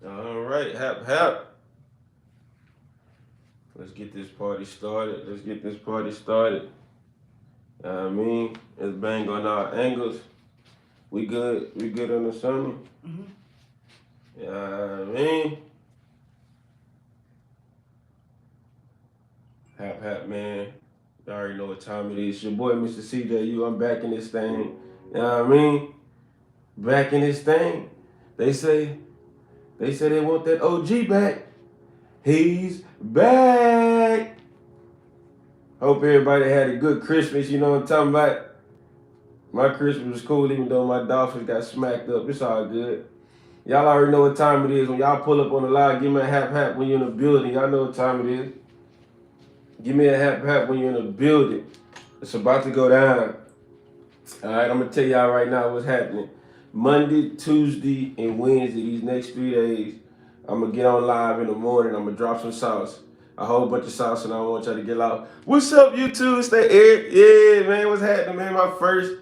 All right, hap. Let's get this party started. Let's get this party started. I mean, let's bang on our angles. We good. We good on the Sunday. Mm-hmm. I mean, man. You already know what time it is. Your boy, Mr. CJU. I'm back in this thing. You know what I mean? Back in this thing. They say, they want that OG back. He's back. Hope everybody had a good Christmas. You know what I'm talking about? My Christmas was cool, even though my Dolphins got smacked up. It's all good. Y'all already know what time it is. When y'all pull up on the line, give me a hap when you're in the building. Y'all know what time it is. Give me a hap when you're in the building. It's about to go down. All right, I'm gonna tell y'all right now what's happening. Monday, Tuesday, and Wednesday, these next 3 days, I'm gonna get on live in the morning. I'm gonna drop some sauce, a whole bunch of sauce, and I want y'all to get loud. What's up, YouTube? It's that Eric. Yeah, man, what's happening, man? My first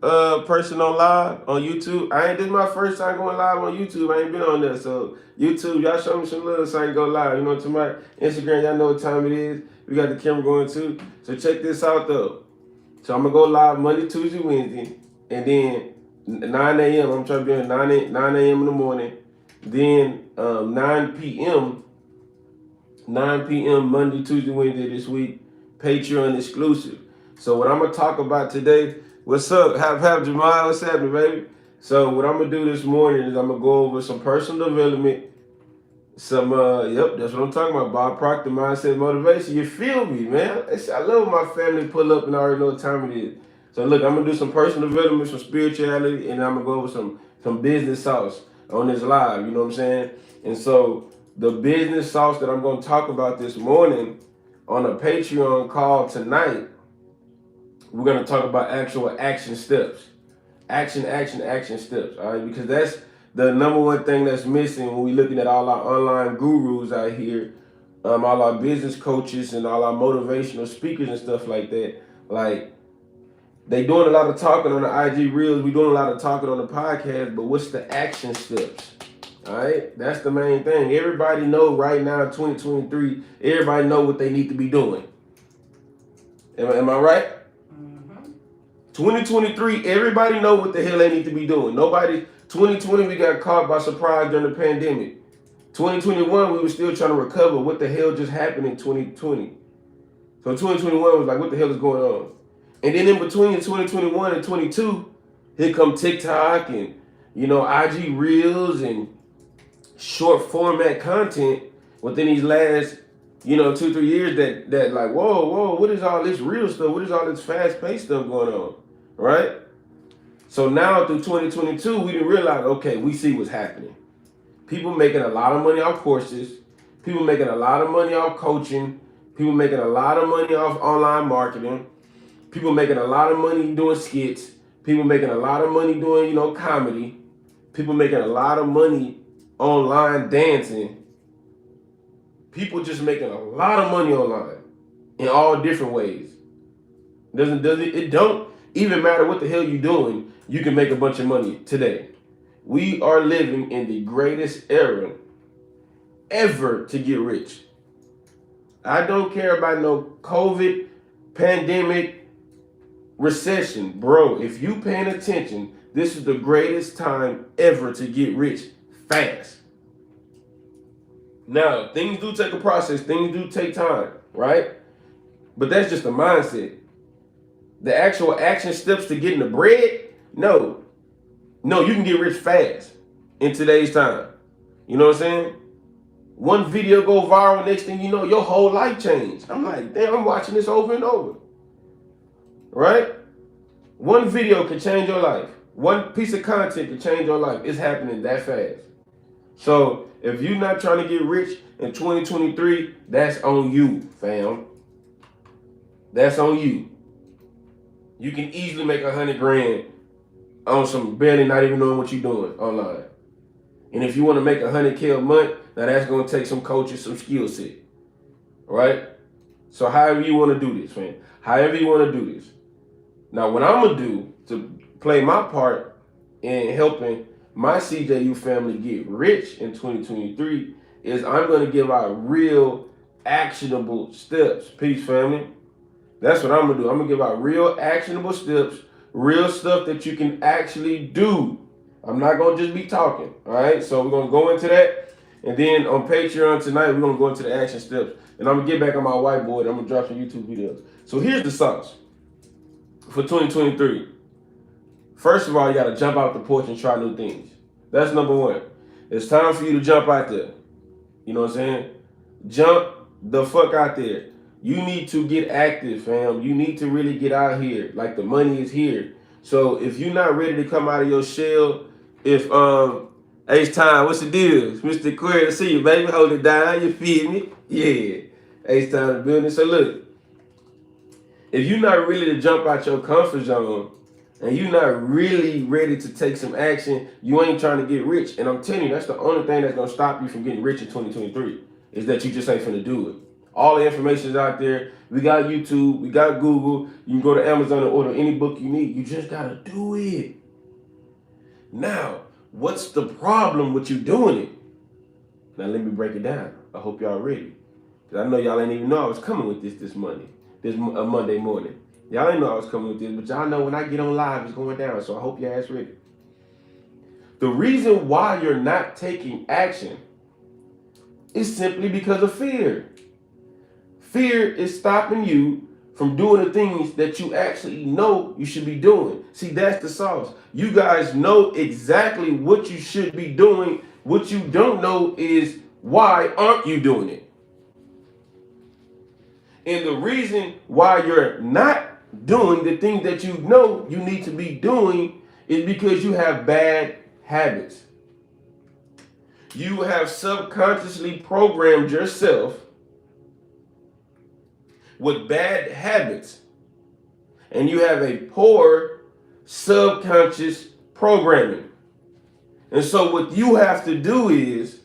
person on live on YouTube. This my first time going live on YouTube. I ain't been on there. So YouTube, y'all show me some love so I can go live. You know, to my Instagram, y'all know what time it is. We got the camera going too. So check this out though. So I'm gonna go live Monday, Tuesday, Wednesday, and then 9 a.m. I'm trying to be on 9 a.m. in the morning. Then 9 p.m. Monday, Tuesday, Wednesday this week, Patreon exclusive. So what I'm gonna talk about today, what's up? Have Jamal, what's happening, baby? So what I'm gonna do this morning is I'm gonna go over some personal development, that's what I'm talking about. Bob Proctor, mindset, motivation. You feel me, man? I love when my family pull up and I already know what time it is. So look, I'm gonna do some personal development, some spirituality, and I'm gonna go over some business sauce on this live. You know what I'm saying? And so the business sauce that I'm gonna talk about this morning on a Patreon call tonight, we're gonna talk about actual action steps. Action steps. All right, because that's the number one thing that's missing when we're looking at all our online gurus out here, all our business coaches and all our motivational speakers and stuff like that. Like they doing a lot of talking on the IG reels, we doing a lot of talking on the podcast, but what's the action steps? All right, that's the main thing. Everybody know right now, 2023. Everybody know what they need to be doing. Am I right? Mm-hmm. 2023, everybody know what the hell they need to be doing. Nobody, 2020, we got caught by surprise during the pandemic. 2021, we were still trying to recover what the hell just happened in 2020. So 2021 was like, what the hell is going on? And then in between 2021 and 22, here come TikTok and, IG Reels and short format content within these last, 2, 3 years that like, whoa, what is all this real stuff? What is all this fast paced stuff going on? Right? So now through 2022, we didn't realize, okay, we see what's happening. People making a lot of money off courses, people making a lot of money off coaching, people making a lot of money off online marketing, people making a lot of money doing skits, people making a lot of money doing, comedy, people making a lot of money online dancing, people just making a lot of money online in all different ways. It don't even matter what the hell you're doing, you can make a bunch of money today. We are living in the greatest era ever to get rich. I don't care about no COVID, pandemic, recession. Bro, if you paying attention, this is the greatest time ever to get rich fast. Now, things do take a process, things do take time, right? But that's just a mindset. The actual action steps to getting the bread, no. No, you can get rich fast in today's time. You know what I'm saying? One video go viral, next thing you know, your whole life changed. I'm like, damn, I'm watching this over and over. Right? One video can change your life. One piece of content can change your life. It's happening that fast. So if you're not trying to get rich in 2023, that's on you, fam. That's on you. You can easily make 100 grand on some barely not even knowing what you're doing online. And if you want to make 100K a month, now that's going to take some coaching, some skill set. Right? So however you want to do this, man. However you want to do this. Now what I'm going to do to play my part in helping my CJU family get rich in 2023 is I'm going to give out real actionable steps. Peace, family. That's what I'm going to do. I'm going to give out real actionable steps, real stuff that you can actually do. I'm not going to just be talking. All right. So we're going to go into that. And then on Patreon tonight, we're going to go into the action steps. And I'm going to get back on my whiteboard. I'm going to drop some YouTube videos. So here's the sauce for 2023. First of all, you got to jump out the porch and try new things. That's number one. It's time for you to jump out there. You know what I'm saying? Jump the fuck out there. You need to get active, fam. You need to really get out here. Like, the money is here. So if you're not ready to come out of your shell, if H-Time, what's the deal? It's Mr. Queer to see you, baby. Hold it down. You feel me? Yeah. H-Time the building. So look, if you're not ready to jump out your comfort zone, and you're not really ready to take some action, you ain't trying to get rich. And I'm telling you, that's the only thing that's going to stop you from getting rich in 2023, is that you just ain't finna do it. All the information is out there. We got YouTube. We got Google. You can go to Amazon and order any book you need. You just got to do it. Now, what's the problem with you doing it? Now, let me break it down. I hope y'all ready. Because I know y'all ain't even know I was coming with this Monday morning. Y'all ain't know I was coming with this, but y'all know when I get on live, it's going down. So I hope your ass ready. The reason why you're not taking action is simply because of fear. Fear is stopping you from doing the things that you actually know you should be doing. See, that's the sauce. You guys know exactly what you should be doing. What you don't know is, why aren't you doing it? And the reason why you're not doing the things that you know you need to be doing is because you have bad habits. You have subconsciously programmed yourself with bad habits, and you have a poor subconscious programming. And so what you have to do is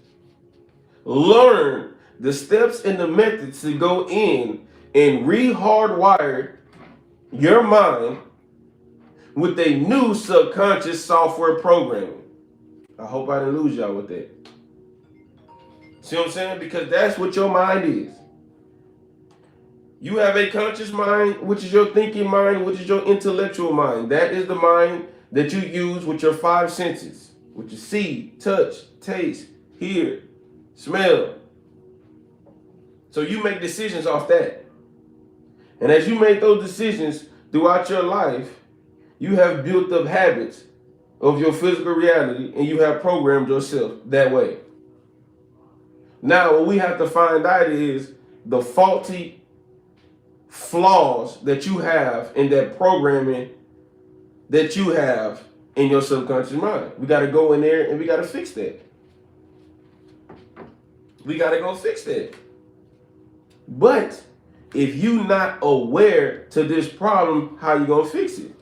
learn the steps and the methods to go in and re-hardwire your mind with a new subconscious software programming. I hope I didn't lose y'all with that. See what I'm saying? Because that's what your mind is. You have a conscious mind, which is your thinking mind, which is your intellectual mind. That is the mind that you use with your five senses, which is see, touch, taste, hear, smell. So you make decisions off that. And as you make those decisions throughout your life, you have built up habits of your physical reality, and you have programmed yourself that way. Now, what we have to find out is the faulty flaws that you have in that programming that you have in your subconscious mind. We got to go in there and we got to fix that. We got to go fix that. But if you're not aware to this problem, how you going to fix it?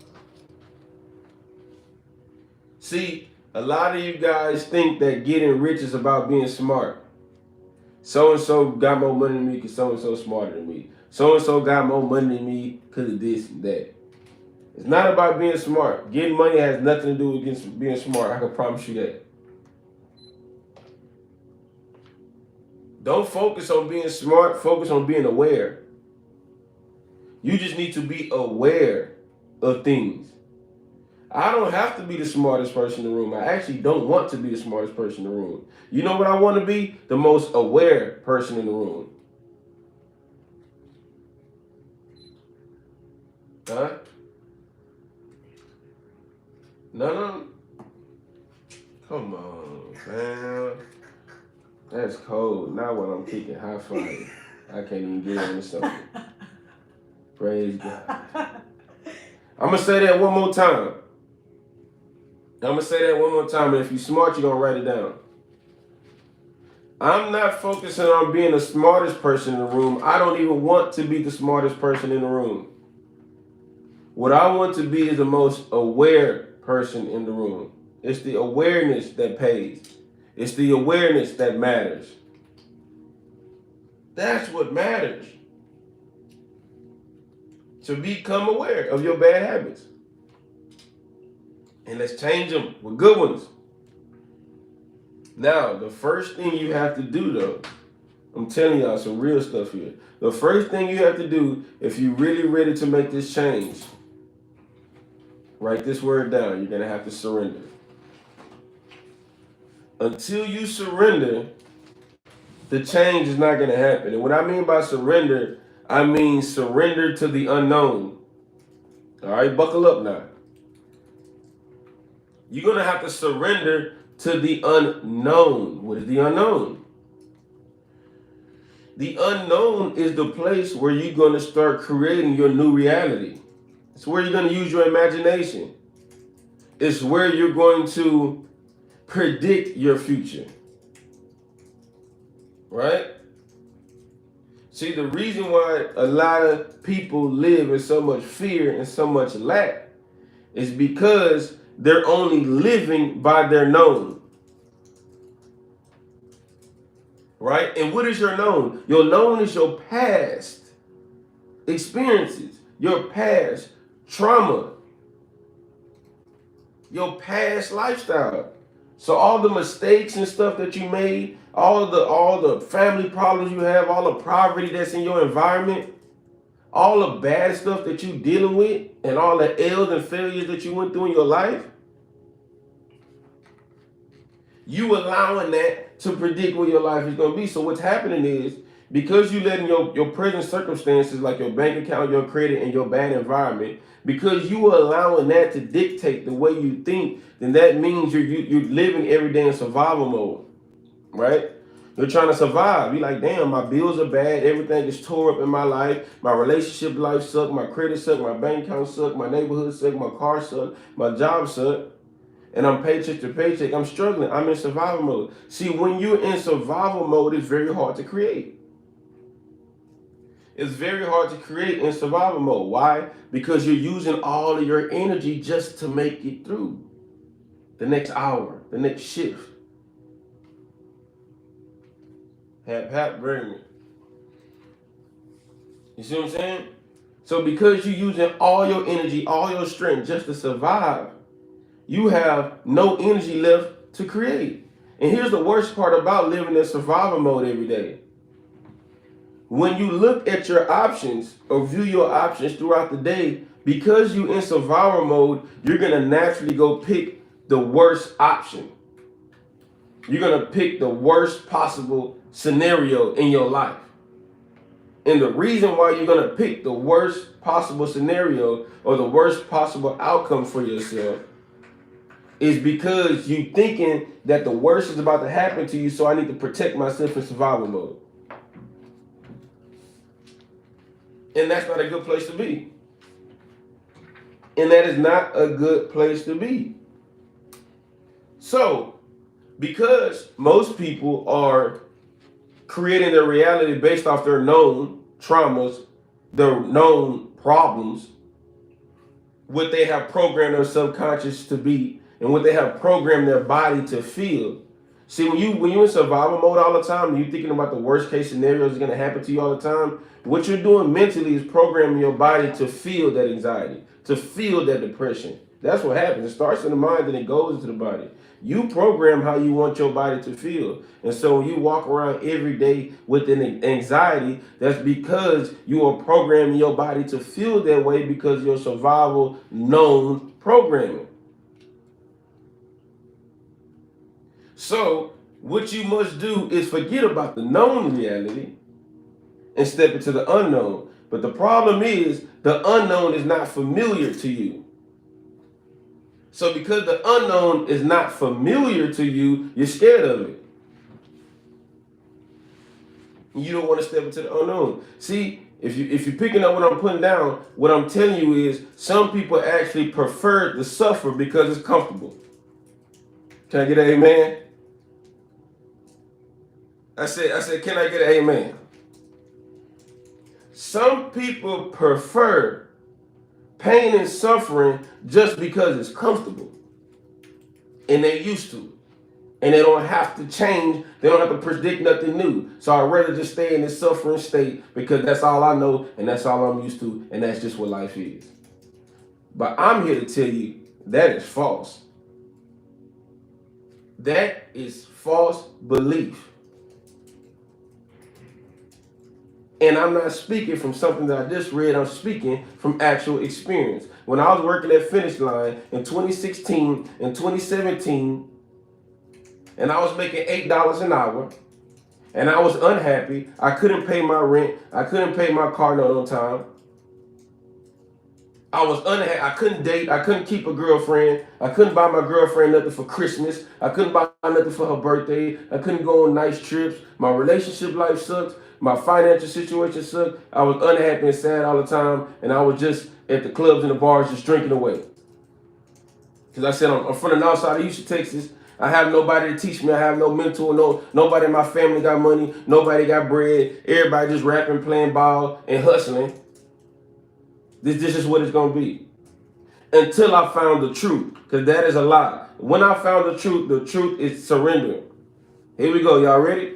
See, a lot of you guys think that getting rich is about being smart. So-and-so got more money than me because so-and-so smarter than me. So-and-so got more money than me because of this and that. It's not about being smart. Getting money has nothing to do with being smart. I can promise you that. Don't focus on being smart. Focus on being aware. You just need to be aware of things. I don't have to be the smartest person in the room. I actually don't want to be the smartest person in the room. You know what I want to be? The most aware person in the room. Huh? No. Come on, man. That's cold. Not when I'm kicking high fire. I can't even get on something. Praise God. I'm going to say that one more time. And if you're smart, you're going to write it down. I'm not focusing on being the smartest person in the room. I don't even want to be the smartest person in the room. What I want to be is the most aware person in the room. It's the awareness that pays. It's the awareness that matters. That's what matters. To become aware of your bad habits. And let's change them with good ones. Now, the first thing you have to do though, I'm telling y'all some real stuff here. The first thing you have to do, if you're really ready to make this change, write this word down. You're going to have to surrender. Until you surrender, the change is not going to happen. And what I mean by surrender, I mean surrender to the unknown. All right, buckle up now. You're going to have to surrender to the unknown. What is the unknown? The unknown is the place where you're going to start creating your new reality. It's where you're going to use your imagination. It's where you're going to predict your future. Right? See, the reason why a lot of people live in so much fear and so much lack is because they're only living by their known. Right? And what is your known? Your known is your past experiences, your past trauma, your past lifestyle. So all the mistakes and stuff that you made, all the family problems you have, all the poverty that's in your environment, all the bad stuff that you're dealing with, and all the ills and failures that you went through in your life, you allowing that to predict what your life is going to be. So what's happening is, because you letting your present circumstances, like your bank account, your credit, and your bad environment, because you are allowing that to dictate the way you think, then that means you're living every day in survival mode, right? You're trying to survive. You're like, damn, my bills are bad. Everything is tore up in my life. My relationship life suck. My credit suck. My bank account suck. My neighborhood suck. My car suck. My job suck. And I'm paycheck to paycheck. I'm struggling. I'm in survival mode. See, when you're in survival mode, it's very hard to create. It's very hard to create in survival mode. Why? Because you're using all of your energy just to make it through the next hour, the next shift. Bring me. You see what I'm saying? So because you're using all your energy, all your strength just to survive, you have no energy left to create. And here's the worst part about living in survival mode every day. When you look at your options or view your options throughout the day, because you're in survival mode, you're going to naturally go pick the worst option. You're going to pick the worst possible scenario in your life. And the reason why you're going to pick the worst possible scenario or the worst possible outcome for yourself is because you're thinking that the worst is about to happen to you, so I need to protect myself in survival mode. And that's not a good place to be. And that is not a good place to be. So, because most people are creating their reality based off their known traumas, their known problems, what they have programmed their subconscious to be, and what they have programmed their body to feel. See, when you're in survival mode all the time, and you're thinking about the worst case scenarios that's going to happen to you all the time, what you're doing mentally is programming your body to feel that anxiety, to feel that depression. That's what happens. It starts in the mind and it goes into the body. You program how you want your body to feel. And so when you walk around every day with an anxiety, that's because you are programming your body to feel that way because of your survival known programming. So what you must do is forget about the known reality and step into the unknown. But the problem is the unknown is not familiar to you. So because the unknown is not familiar to you, you're scared of it. You don't want to step into the unknown. See, if you're picking up what I'm putting down, what I'm telling you is some people actually prefer to suffer because it's comfortable. Can I get an amen? I said, can I get an amen? Some people prefer pain and suffering just because it's comfortable. And they're used to it. And they don't have to change. They don't have to predict nothing new. So I'd rather just stay in this suffering state because that's all I know and that's all I'm used to. And that's just what life is. But I'm here to tell you that is false. That is false belief. And I'm not speaking from something that I just read. I'm speaking from actual experience. When I was working at Finish Line in 2016 and 2017, and I was making $8 an hour, and I was unhappy. I couldn't pay my rent. I couldn't pay my car note on time. I was unhappy. I couldn't date. I couldn't keep a girlfriend. I couldn't buy my girlfriend nothing for Christmas. I couldn't buy nothing for her birthday. I couldn't go on nice trips. My relationship life sucked. My financial situation sucked. I was unhappy and sad all the time. And I was just at the clubs and the bars just drinking away. Because I said, I'm from the north side of Houston, Texas. I have nobody to teach me. I have no mentor. Nobody in my family got money. Nobody got bread. Everybody just rapping, playing ball, and hustling. This is what it's going to be. Until I found the truth. Because that is a lie. When I found the truth is surrendering. Here we go. Y'all ready?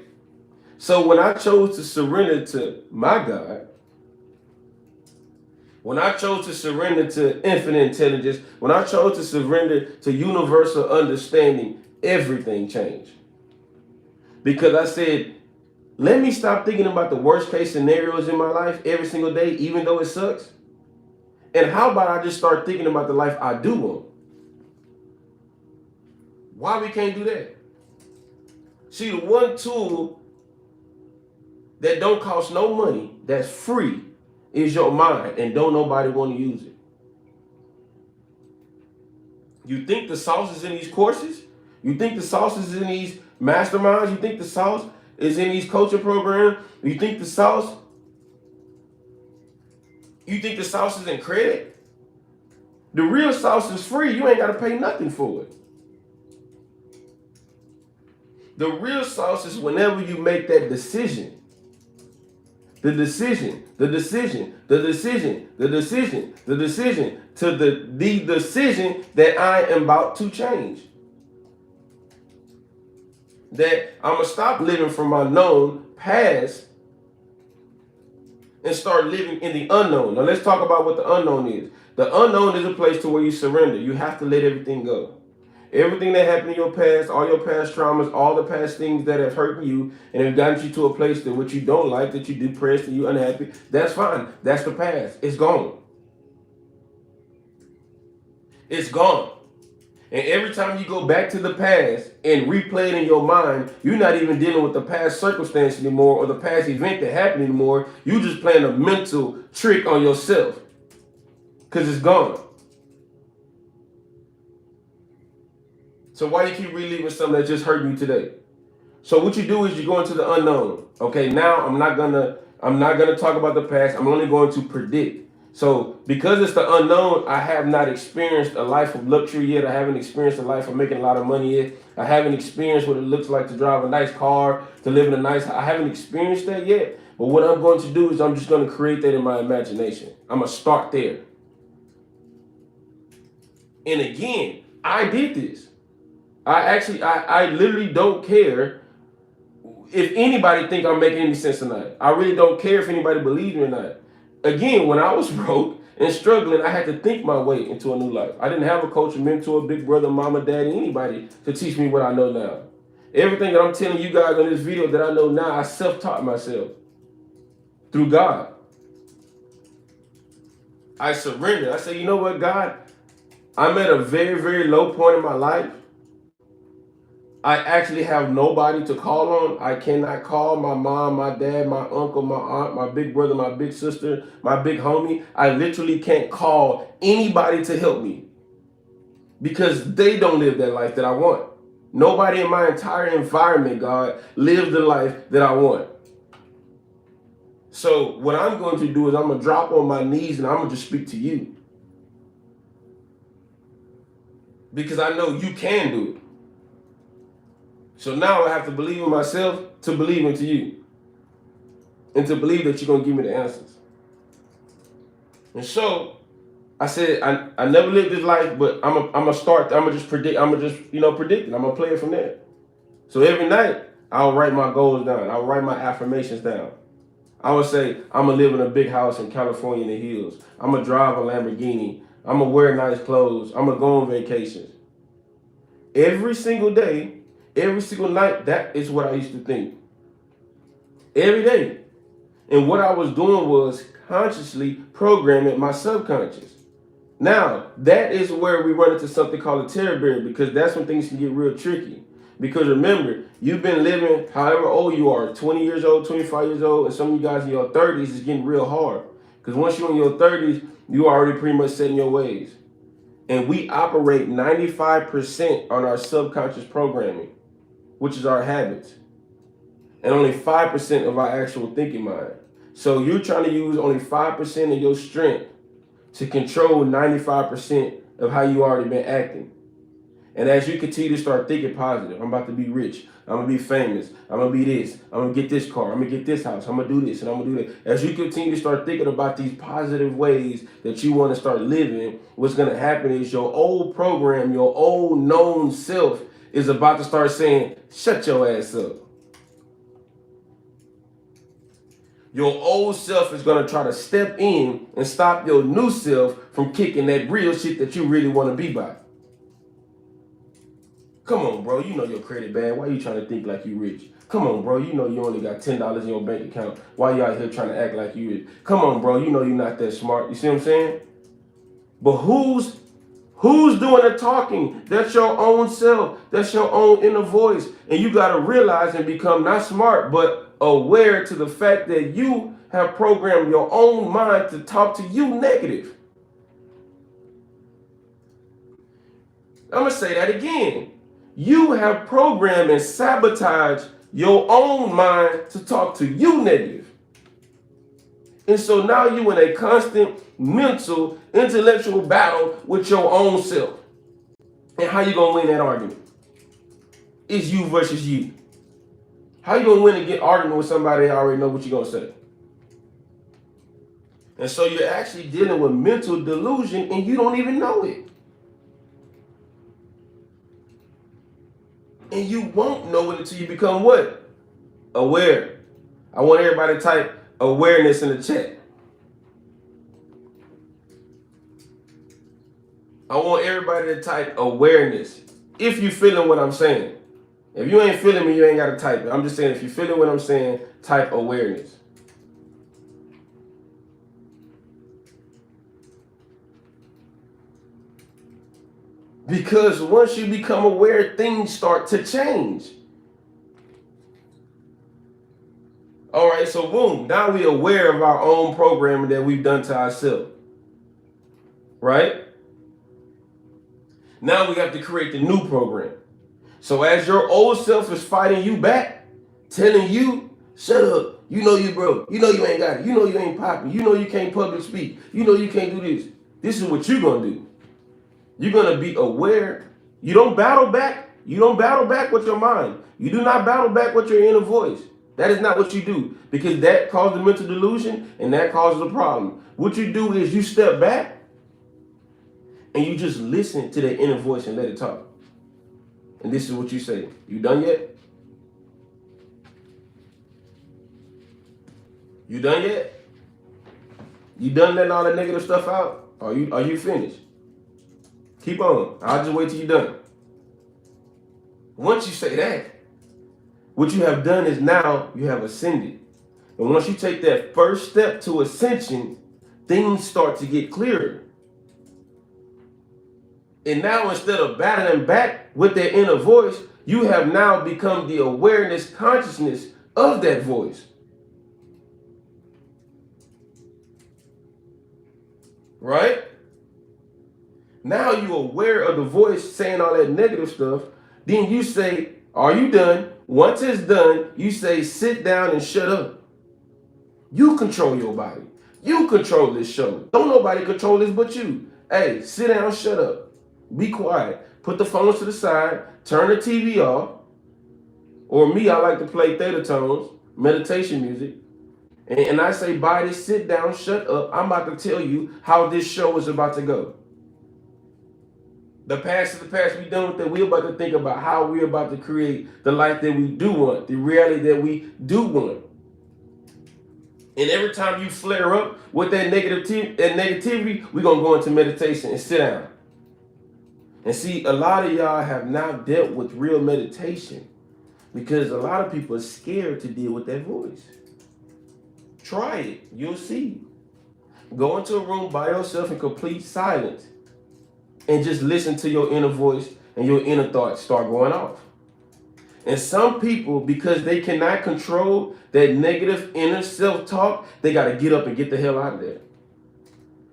So when I chose to surrender to my God, when I chose to surrender to infinite intelligence, when I chose to surrender to universal understanding, everything changed. Because I said, let me stop thinking about the worst case scenarios in my life every single day, even though it sucks. And how about I just start thinking about the life I do want? Why we can't do that? See, the one tool that don't cost no money, that's free, is your mind, and don't nobody want to use it. You think the sauce is in these courses? You think the sauce is in these masterminds? You think the sauce is in these coaching programs? You think the sauce is in credit? The real sauce is free. You ain't got to pay nothing for it. The real sauce is whenever you make that decision. The decision to the decision that I am about to change. That I'm going to stop living from my known past and start living in the unknown. Now let's talk about what the unknown is. The unknown is a place to where you surrender. You have to let everything go. Everything that happened in your past, all your past traumas, all the past things that have hurt you and have gotten you to a place that what you don't like, that you're depressed and you're unhappy, that's fine. That's the past. It's gone. It's gone. And every time you go back to the past and replay it in your mind, you're not even dealing with the past circumstance anymore or the past event that happened anymore. You just playing a mental trick on yourself because it's gone. So why you keep reliving something that just hurt you today? So what you do is you go into the unknown. Okay, now I'm not gonna talk about the past. I'm only going to predict. So because it's the unknown, I have not experienced a life of luxury yet. I haven't experienced a life of making a lot of money yet. I haven't experienced what it looks like to drive a nice car, to live in a nice house. I haven't experienced that yet. But what I'm going to do is I'm just going to create that in my imagination. I'm going to start there. And again, I did this. I literally don't care if anybody think I'm making any sense or not. I really don't care if anybody believes me or not. Again, when I was broke and struggling, I had to think my way into a new life. I didn't have a coach, a mentor, big brother, mama, daddy, anybody to teach me what I know now. Everything that I'm telling you guys on this video that I know now, I self-taught myself through God. I surrendered. I said, you know what, God? I'm at a very, very low point in my life. I actually have nobody to call on. I cannot call my mom, my dad, my uncle, my aunt, my big brother, my big sister, my big homie. I literally can't call anybody to help me because they don't live that life that I want. Nobody in my entire environment, God, lives the life that I want. So what I'm going to do is I'm going to drop on my knees and I'm going to just speak to you. Because I know you can do it. So now I have to believe in myself to believe into you. And to believe that you're going to give me the answers. And so I said, I never lived this life, but I'm going to just predict it. I'm going to play it from there. So every night I'll write my goals down. I'll write my affirmations down. I would say, I'm going to live in a big house in California in the hills. I'm going to drive a Lamborghini. I'm going to wear nice clothes. I'm going to go on vacations. Every single day, Every single night, that is what I used to think. Every day. And what I was doing was consciously programming my subconscious. Now, that is where we run into something called a terror barrier, because that's when things can get real tricky. Because remember, you've been living however old you are, 20 years old, 25 years old, and some of you guys in your 30s is getting real hard. Because once you're in your 30s, you already pretty much set in your ways. And we operate 95% on our subconscious programming, which is our habits, and only 5% of our actual thinking mind. So you're trying to use only 5% of your strength to control 95% of how you already been acting. And as you continue to start thinking positive, I'm about to be rich, I'm gonna be famous, I'm gonna be this, I'm gonna get this car, I'm gonna get this house, I'm gonna do this, and I'm gonna do that. As you continue to start thinking about these positive ways that you want to start living, what's gonna happen is your old program, your old known self is about to start saying, shut your ass up. Your old self is going to try to step in and stop your new self from kicking that real shit that you really want to be by. Come on, bro. You know your credit bad. Why you trying to think like you rich? Come on, bro. You know you only got $10 in your bank account. Why you out here trying to act like you rich? Come on, bro. You know you're not that smart. You see what I'm saying? But who's doing the talking? That's your own self. That's your own inner voice. And you got to realize and become not smart, but aware to the fact that you have programmed your own mind to talk to you negative. I'm going to say that again. You have programmed and sabotaged your own mind to talk to you negative. And so now you in a constant mental, intellectual battle with your own self. And how you going to win that argument? It's you versus you. How you gonna win and get arguing with somebody that already know what you're gonna say? And so you're actually dealing with mental delusion and you don't even know it. And you won't know it until you become what? Aware. I want everybody to type awareness in the chat. I want everybody to type awareness. If you feeling what I'm saying. If you ain't feeling me, you ain't got to type it. I'm just saying, if you feeling what I'm saying, type awareness. Because once you become aware, things start to change. All right, so boom, now we're aware of our own programming that we've done to ourselves. Right? Now we have to create the new program. So as your old self is fighting you back, telling you, shut up, you know you broke, you know you ain't got it, you know you ain't popping, you know you can't public speak, you know you can't do this. This is what you're going to do. You're going to be aware. You don't battle back. You don't battle back with your mind. You do not battle back with your inner voice. That is not what you do, because that causes mental delusion and that causes a problem. What you do is you step back and you just listen to that inner voice and let it talk. And this is what you say. You done yet? You done yet? You done letting all that negative stuff out? Are you finished? Keep on. I'll just wait till you're done. Once you say that, what you have done is now you have ascended. And once you take that first step to ascension, things start to get clearer. And now instead of battling back with that inner voice, you have now become the awareness, consciousness of that voice. Right? Now you're aware of the voice saying all that negative stuff. Then you say, are you done? Once it's done, you say, sit down and shut up. You control your body. You control this show. Don't nobody control this but you. Hey, sit down, shut up. Be quiet. Put the phones to the side. Turn the TV off. Or me, I like to play theta tones, meditation music. And I say, body, sit down, shut up. I'm about to tell you how this show is about to go. The past is the past. We done with that. We're about to think about how we're about to create the life that we do want, the reality that we do want. And every time you flare up with that negativity, we're going to go into meditation and sit down. And see, a lot of y'all have not dealt with real meditation. Because a lot of people are scared to deal with that voice. Try it. You'll see. Go into a room by yourself in complete silence and just listen to your inner voice and your inner thoughts start going off. And some people, because they cannot control that negative inner self-talk, they got to get up and get the hell out of there.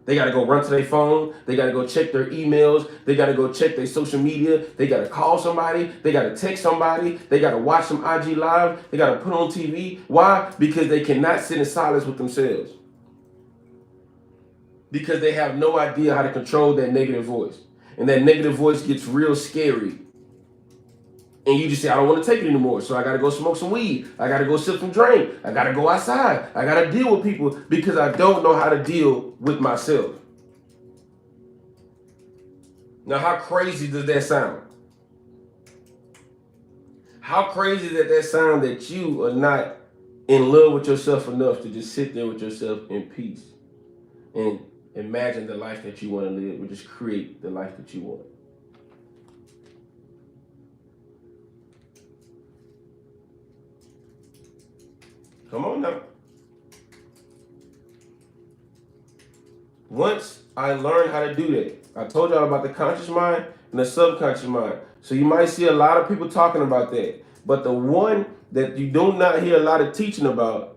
They got to go run to their phone. They got to go check their emails. They got to go check their social media. They got to call somebody. They got to text somebody. They got to watch some IG Live. They got to put on TV. Why? Because they cannot sit in silence with themselves. Because they have no idea how to control that negative voice. And that negative voice gets real scary. And you just say, I don't want to take it anymore. So I got to go smoke some weed. I got to go sip some drink. I got to go outside. I got to deal with people because I don't know how to deal with myself. Now, how crazy does that sound? How crazy does that sound that you are not in love with yourself enough to just sit there with yourself in peace and imagine the life that you want to live, or just create the life that you want? Come on now. Once I learned how to do that, I told y'all about the conscious mind and the subconscious mind. So you might see a lot of people talking about that. But the one that you do not hear a lot of teaching about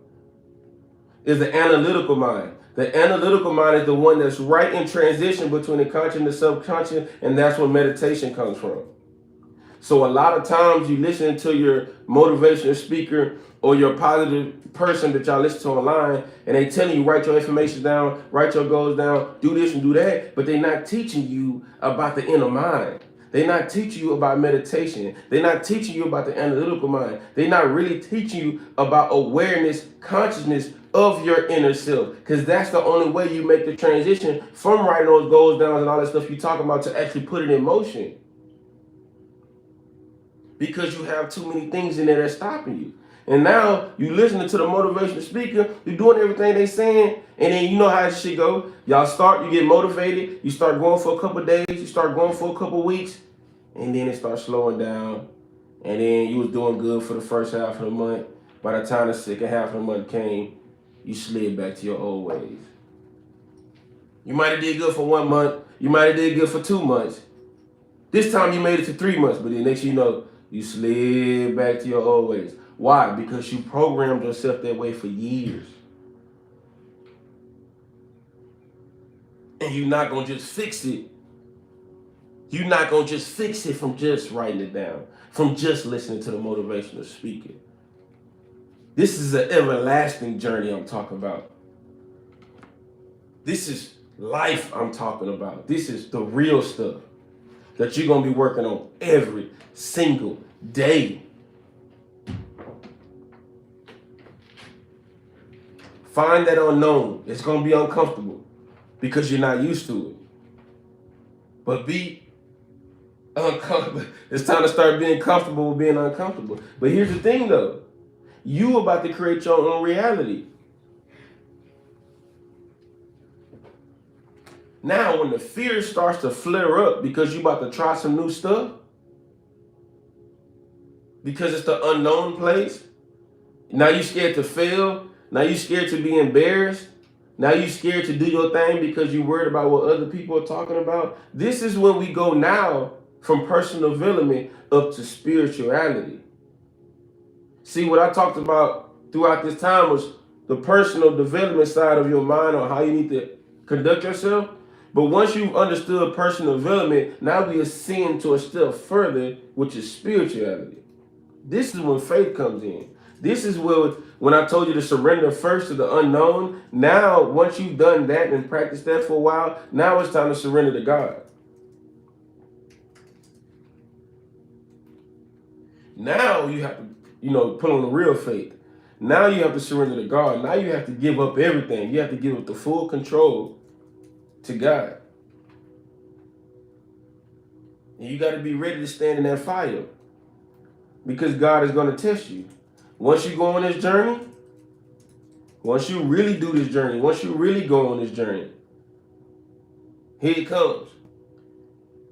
is the analytical mind. The analytical mind is the one that's right in transition between the conscious and the subconscious, and that's where meditation comes from. So a lot of times you listen to your motivational speaker or your positive person that y'all listen to online, and they tell you write your information down, write your goals down, do this and do that, but they're not teaching you about the inner mind. They're not teaching you about meditation. They're not teaching you about the analytical mind. They're not really teaching you about awareness, consciousness of your inner self, because that's the only way you make the transition from writing those goals down and all that stuff you're talking about to actually put it in motion. Because you have too many things in there that's stopping you. And now you listening to the motivational speaker, you're doing everything they saying, and then you know how this shit go. Y'all start, you get motivated, you start going for a couple of days, you start going for a couple of weeks, and then it starts slowing down. And then you was doing good for the first half of the month. By the time the second half of the month came, you slid back to your old ways. You might have did good for 1 month, you might have did good for 2 months. This time you made it to 3 months, but then next you know, you slid back to your old ways. Why? Because you programmed yourself that way for years. And you're not going to just fix it. You're not going to just fix it from just writing it down, from just listening to the motivational speaker. This is an everlasting journey I'm talking about. This is life I'm talking about. This is the real stuff that you're going to be working on every single day. Find that unknown. It's going to be uncomfortable because you're not used to it. But be uncomfortable. It's time to start being comfortable with being uncomfortable. But here's the thing though. You about to create your own reality. Now, when the fear starts to flare up because you about to try some new stuff, because it's the unknown place, now you scared to fail, now you scared to be embarrassed, now you scared to do your thing because you worried about what other people are talking about. This is when we go now from personal development up to spirituality. See, what I talked about throughout this time was the personal development side of your mind on how you need to conduct yourself. But once you've understood personal development, now we ascend to a step further, which is spirituality. This is when faith comes in. This is where, when I told you to surrender first to the unknown, now once you've done that and practiced that for a while, now it's time to surrender to God. Now you have to, put on the real faith. Now you have to surrender to God. Now you have to give up everything. You have to give up the full control to God. And you got to be ready to stand in that fire, because God is going to test you. Once you go on this journey, once you really do this journey, once you really go on this journey, here it comes.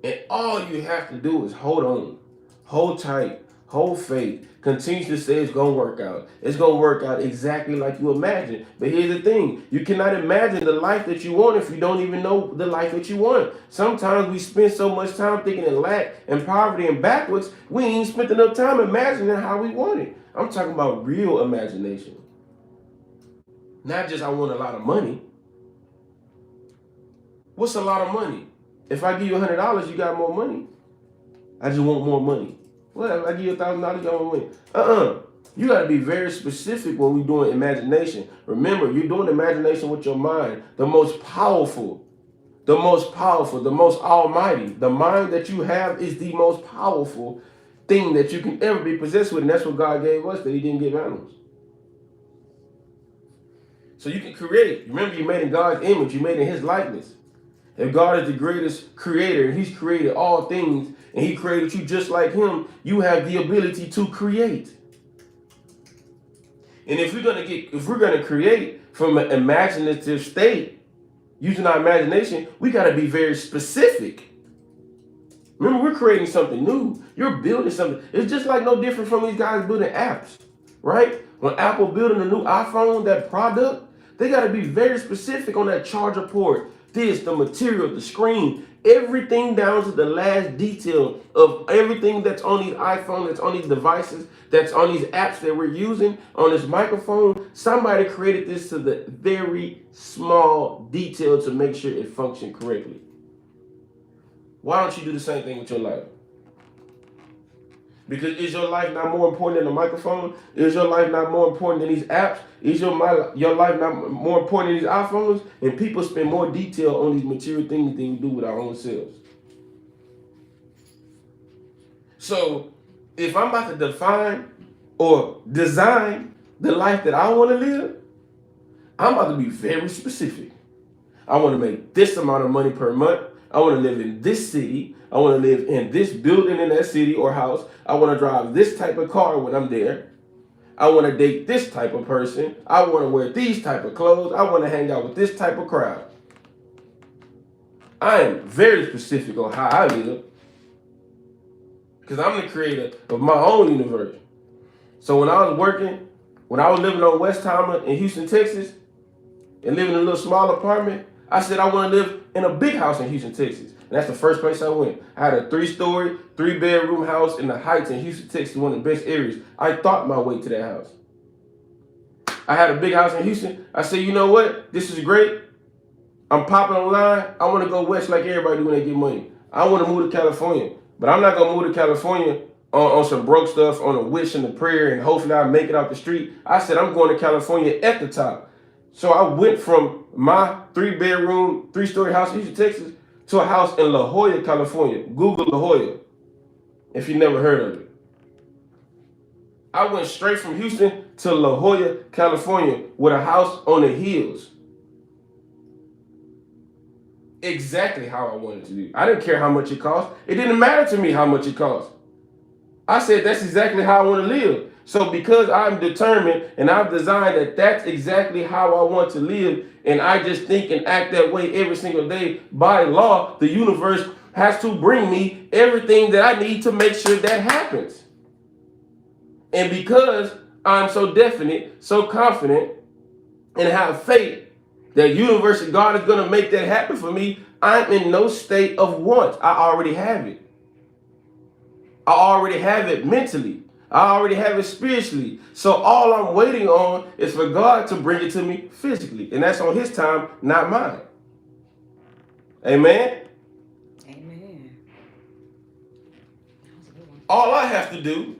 And all you have to do is hold on, hold tight, Hold faith. Continue to say it's going to work out. It's going to work out exactly like you imagine. But here's the thing. You cannot imagine the life that you want if you don't even know the life that you want. Sometimes we spend so much time thinking in lack and poverty and backwards, we ain't spent enough time imagining how we want it. I'm talking about real imagination. Not just I want a lot of money. What's a lot of money? If I give you $100, you got more money. I just want more money. Well, if I give you $1,000, you got more money. You got to be very specific when we're doing imagination. Remember, you're doing imagination with your mind. The most powerful, the most almighty. The mind that you have is the most powerful thing that you can ever be possessed with. And that's what God gave us, that he didn't give animals. So you can create. Remember, you made in God's image. You made in his likeness. If God is the greatest creator and he's created all things and he created you just like him, you have the ability to create. And if we're gonna create from an imaginative state, using our imagination, we gotta be very specific. Remember, we're creating something new. You're building something. It's just like no different from these guys building apps, right? When Apple building a new iPhone, that product, they gotta be very specific on that charger port. This, the material, the screen, everything down to the last detail of everything that's on these iPhones, that's on these devices, that's on these apps that we're using, on this microphone. Somebody created this to the very small detail to make sure it functioned correctly. Why don't you do the same thing with your life? Because is your life not more important than the microphone? Is your life not more important than these apps? Is your life not more important than these iPhones? And people spend more detail on these material things than we do with our own selves. So if I'm about to define or design the life that I want to live, I'm about to be very specific. I want to make this amount of money per month. I want to live in this city. I want to live in this building in that city or house. I want to drive this type of car when I'm there. I want to date this type of person. I want to wear these type of clothes. I want to hang out with this type of crowd. I am very specific on how I live because I'm the creator of my own universe. So when I was living on Westheimer in Houston, Texas, and living in a little small apartment, I said I want to live in a big house in Houston, Texas. And that's the first place I went. I had a 3-story, 3-bedroom house in the Heights in Houston, Texas, one of the best areas. I thought my way to that house. I had a big house in Houston. I said, you know what? This is great. I'm popping online. I want to go west like everybody do when they get money. I want to move to California. But I'm not going to move to California on some broke stuff, on a wish and a prayer, and hopefully I'll make it out the street. I said, I'm going to California at the top. So I went from my 3-bedroom, 3-story house in Houston, Texas, to a house in La Jolla, California. Google La Jolla, if you never heard of it. I went straight from Houston to La Jolla, California, with a house on the hills. Exactly how I wanted to do. I didn't care how much it cost. It didn't matter to me how much it cost. I said that's exactly how I want to live. So because I'm determined and I've designed that that's exactly how I want to live, and I just think and act that way every single day, by law, the universe has to bring me everything that I need to make sure that happens. And because I'm so definite, so confident, and have faith that universe and God is going to make that happen for me, I'm in no state of want. I already have it. I already have it mentally. I already have it spiritually. So all I'm waiting on is for God to bring it to me physically. And that's on his time, not mine. Amen? Amen. All I have to do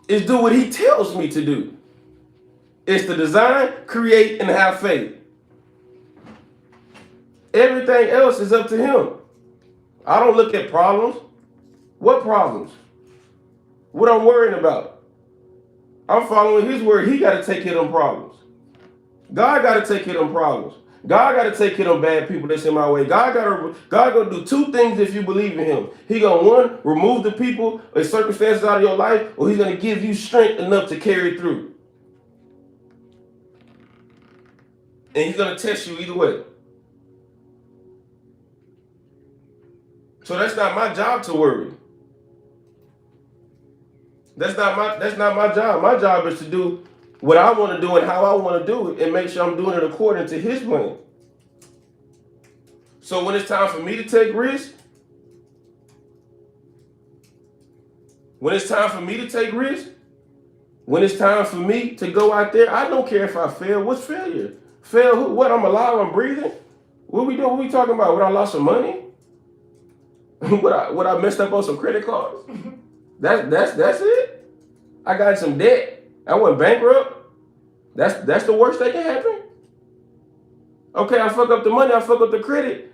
is do what he tells me to do. It's to design, create, and have faith. Everything else is up to him. I don't look at problems. What problems? What I'm worrying about? I'm following his word. He got to take care of them problems. God got to take care of them problems. God got to take care of them bad people that's in my way. God gonna do 2 things if you believe in him. He gonna, 1, remove the people or circumstances out of your life, or he's gonna give you strength enough to carry through. And he's gonna test you either way. So that's not my job to worry. That's not my job. My job is to do what I want to do and how I want to do it and make sure I'm doing it according to his plan. So when it's time for me to take risks, when it's time for me to take risks, when it's time for me to go out there, I don't care if I fail. What's failure? Fail who? What? I'm alive, I'm breathing. What we doing? What we talking about? What I lost some money? what I messed up on some credit cards? That's it. I got some debt. I went bankrupt. That's the worst that can happen. Okay, I fuck up the money, I fuck up the credit.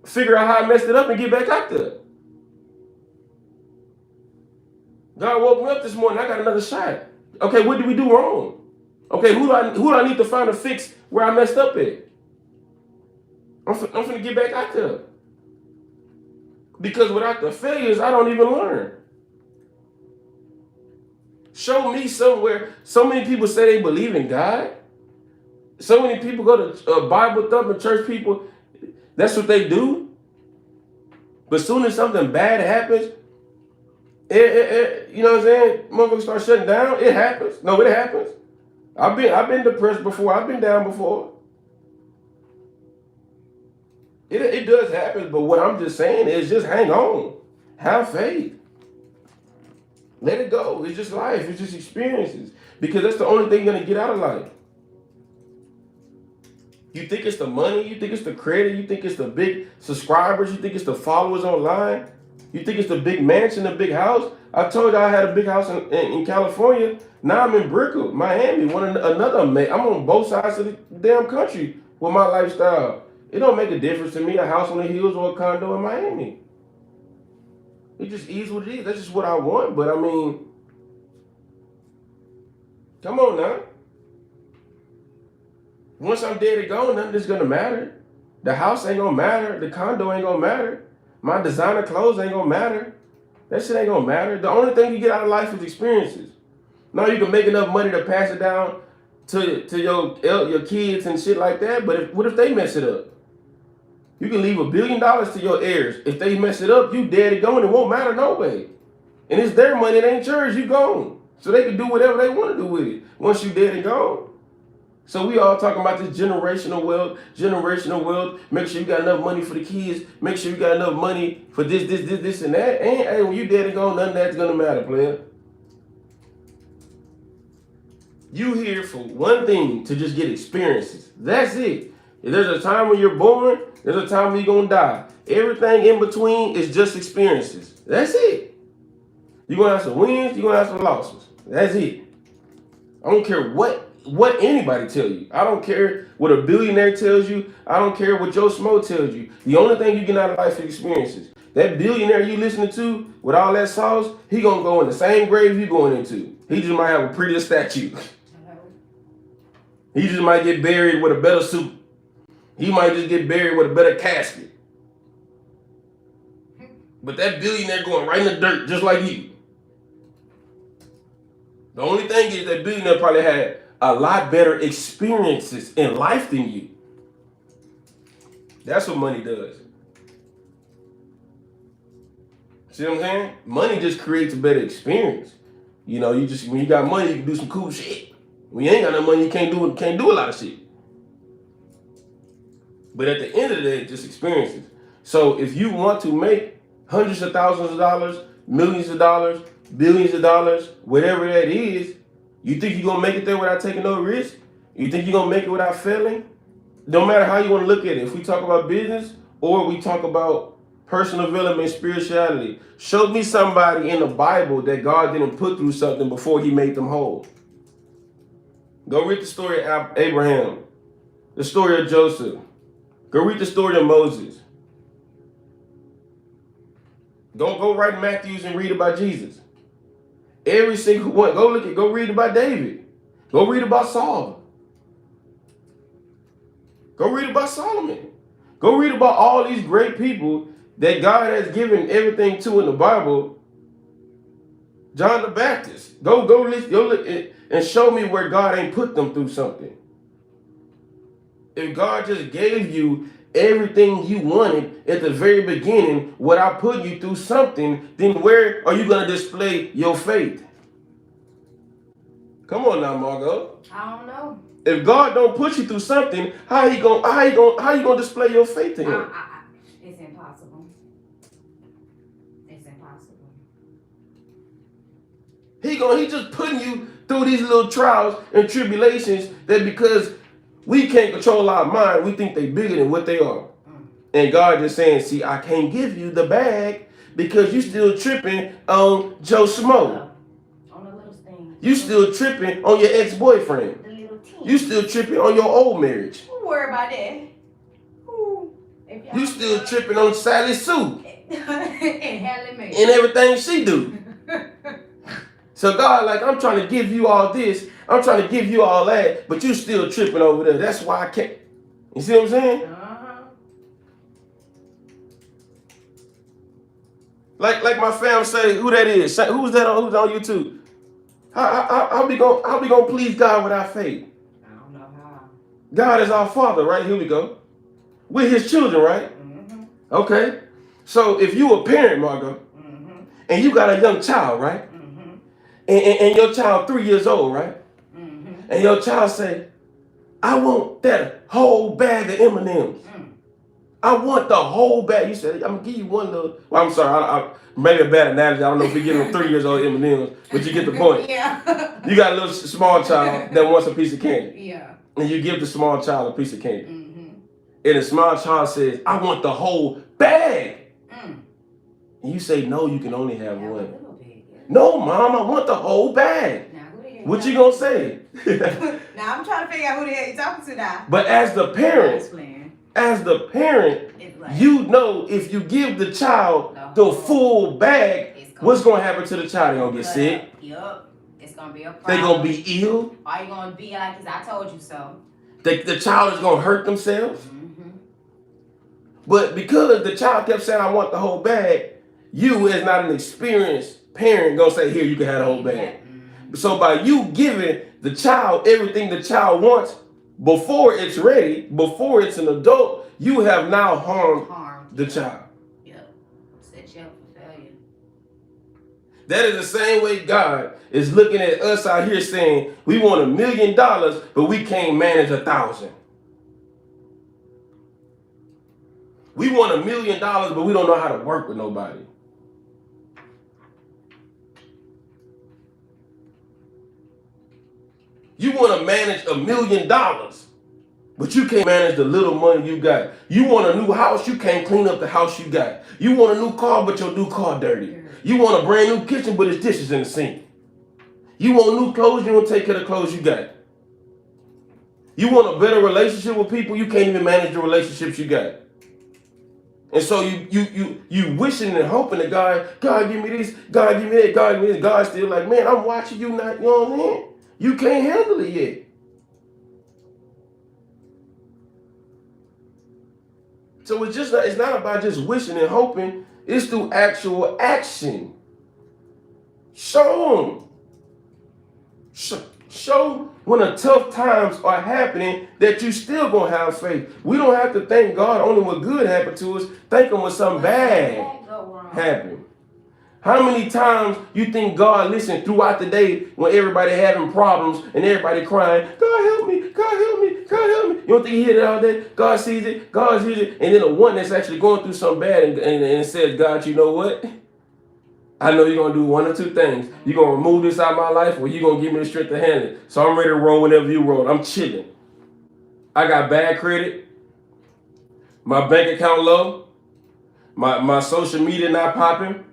Figure out how I messed it up and get back out there. God woke me up this morning. I got another shot. Okay, what did we do wrong? Okay, who do I need to find a fix where I messed up at? I'm finna get back out there. Because without the failures, I don't even learn. Show me somewhere. So many people say they believe in God. So many people go to Bible thumping church people. That's what they do. But soon as something bad happens, you know what I'm saying? Motherfuckers start shutting down. It happens. No, it happens. I've been depressed before. I've been down before. It does happen. But what I'm just saying is just hang on. Have faith. Let it go. It's just life. It's just experiences. Because that's the only thing you're going to get out of life. You think it's the money? You think it's the credit? You think it's the big subscribers? You think it's the followers online? You think it's the big mansion, the big house? I told you I had a big house in California. Now I'm in Brickell, Miami. I'm on both sides of the damn country with my lifestyle. It don't make a difference to me, a house on the hills or a condo in Miami. It just is what it is. That's just what I want. But I mean, come on now. Once I'm dead and gone, nothing is gonna matter. The house ain't gonna matter. The condo ain't gonna matter. My designer clothes ain't gonna matter. That shit ain't gonna matter. The only thing you get out of life is experiences. Now you can make enough money to pass it down to your kids and shit like that. But what if they mess it up? You can leave $1 billion to your heirs. If they mess it up, you dead and gone. It won't matter no way. And it's their money. It ain't yours. You gone. So they can do whatever they want to do with it once you dead and gone. So we all talking about this generational wealth. Make sure you got enough money for the kids. Make sure you got enough money for this, and that. And hey, when you dead and gone, none of that's gonna matter, player. You here for one thing, to just get experiences. That's it. If there's a time when you're born, there's a time when you're gonna die. Everything in between is just experiences. That's it. You're gonna have some wins, you're gonna have some losses. That's it. I don't care what anybody tell you. I don't care what a billionaire tells you. I don't care what Joe Smo tells you. The only thing you get out of life is experiences. That billionaire you listening to with all that sauce, he gonna go in the same grave you going into. He just might have a prettier statue. He just might get buried with a better suit. He might just get buried with a better casket. But that billionaire going right in the dirt just like you. The only thing is that billionaire probably had a lot better experiences in life than you. That's what money does. See what I'm saying? Money just creates a better experience. You know, when you got money, you can do some cool shit. When you ain't got no money, you can't do a lot of shit. But at the end of the day, it's just experiences. So if you want to make hundreds of thousands of dollars, millions of dollars, billions of dollars, whatever that is, you think you're going to make it there without taking no risk? You think you're going to make it without failing? No matter how you want to look at it. If we talk about business or we talk about personal development, spirituality, show me somebody in the Bible that God didn't put through something before he made them whole. Go read the story of Abraham, the story of Joseph. Go read the story of Moses. Go write Matthews and read about Jesus. Every single one. Go read about David. Go read about Saul. Go read about Solomon. Go read about all these great people that God has given everything to in the Bible. John the Baptist. Go look and show me where God ain't put them through something. If God just gave you everything you wanted at the very beginning without putting you through something, then where are you going to display your faith? Come on now, Margot. I don't know. If God don't put you through something, how you gonna display your faith to Him? It's impossible. It's impossible. He just putting you through these little trials and tribulations that because we can't control our mind, we think they bigger than what they are. And God just saying, see, I can't give you the bag because you still tripping on Joe Schmo. On the little thing. You still tripping on your ex-boyfriend. The little team. You still tripping on your old marriage. Don't worry about that. Ooh. You still tripping on Sally Sue. And Halle Mae. And everything she do. So God, like, I'm trying to give you all this. I'm trying to give you all that. But you still tripping over there. That's why I can't. You see what I'm saying? Like my fam say, who that is? Who's that on? Who's on YouTube? How we gonna please God without faith? I don't know how. God is our Father, right? Here we go. We're His children, right? Mm-hmm. Okay. So if you a parent, Margot, Mm-hmm. and you got a young child, right? Mm-hmm. And your child 3 years old, right? Mm-hmm. And your child say, I want that whole bag of M&Ms. I want the whole bag. You said, I'm gonna give you one little. Well, I'm sorry, I maybe a bad analogy. I don't know if you give them 3 years old M&Ms, but you get the point. Yeah. You got a little small child that wants a piece of candy, Yeah. and you give the small child a piece of candy, Mm-hmm. and the small child says, I want the whole bag. Mm. And you say, no, you can only have Yeah, one. a little bit, yeah. No, Mom, I want the whole bag. Now, who the hell What you gonna say? Now I'm trying to figure out who the hell you talking to now. But as the parent, Like, you know if you give the child the full bag, what's gonna happen to the child? They gonna get sick. Yup. It's gonna be a problem. They gonna be ill. Are you gonna be like, cause I told you so? The child is gonna hurt themselves. Mm-hmm. But because the child kept saying, I want the whole bag, you as not an experienced parent gonna say, here, you can have the whole bag. Mm-hmm. So by you giving the child everything the child wants before it's ready, before it's an adult, you have now harmed the child. Yep. Set you up for failure. That is the same way God is looking at us out here saying, we want $1 million, but we can't manage 1,000. We want $1 million, but we don't know how to work with nobody. You want to manage $1 million, but you can't manage the little money you got. You want a new house, you can't clean up the house you got. You want a new car, but your new car dirty. You want a brand new kitchen, but it's dishes in the sink. You want new clothes, you don't take care of the clothes you got. You want a better relationship with people, you can't even manage the relationships you got. And so you wishing and hoping that God give me this, God give me that, God give me this. God's still like, man, I'm watching you not, you know what I mean? You can't handle it yet. So it's not about just wishing and hoping. It's through actual action. Show them. Show when the tough times are happening that you still gonna have faith. We don't have to thank God only when good happened to us. Thank Him when something bad happened. How many times you think God listened throughout the day when everybody having problems and everybody crying, God help me, God help me, God help me. You don't think He hears it all day? God sees it, God hears it. And then the one that's actually going through something bad and says, God, you know what? I know you're going to do one or two things. You're going to remove this out of my life or you're going to give me the strength to handle it. So I'm ready to roll whenever you roll. I'm chilling. I got bad credit. My bank account low. My social media not popping.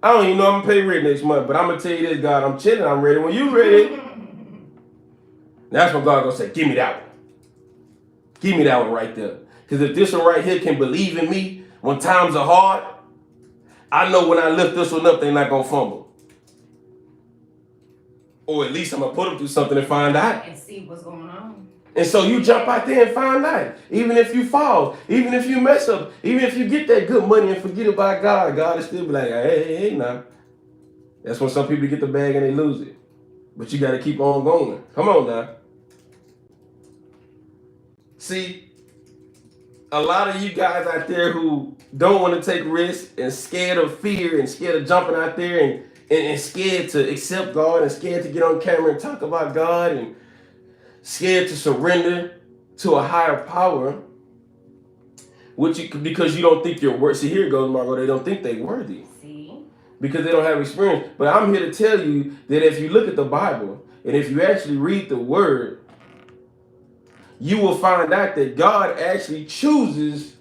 I don't even know I'm going to pay rent next month, but I'm going to tell you this, God, I'm chilling. I'm ready when you ready. That's when God going to say, give me that one. Give me that one right there. Because if this one right here can believe in me when times are hard, I know when I lift this one up, they're not going to fumble. Or at least I'm going to put them through something and find out. And see what's going on. And so you jump out there and find out. Even if you fall, even if you mess up, even if you get that good money and forget about God, God is still be like, hey, now. That's when some people get the bag and they lose it. But you got to keep on going. Come on now. See, a lot of you guys out there who don't want to take risks and scared of fear and scared of jumping out there and scared to accept God and scared to get on camera and talk about God and scared to surrender to a higher power, because you don't think you're worthy. See, here it goes, Margot. They don't think they're worthy. See? Because they don't have experience. But I'm here to tell you that if you look at the Bible and if you actually read the word, you will find out that God actually chooses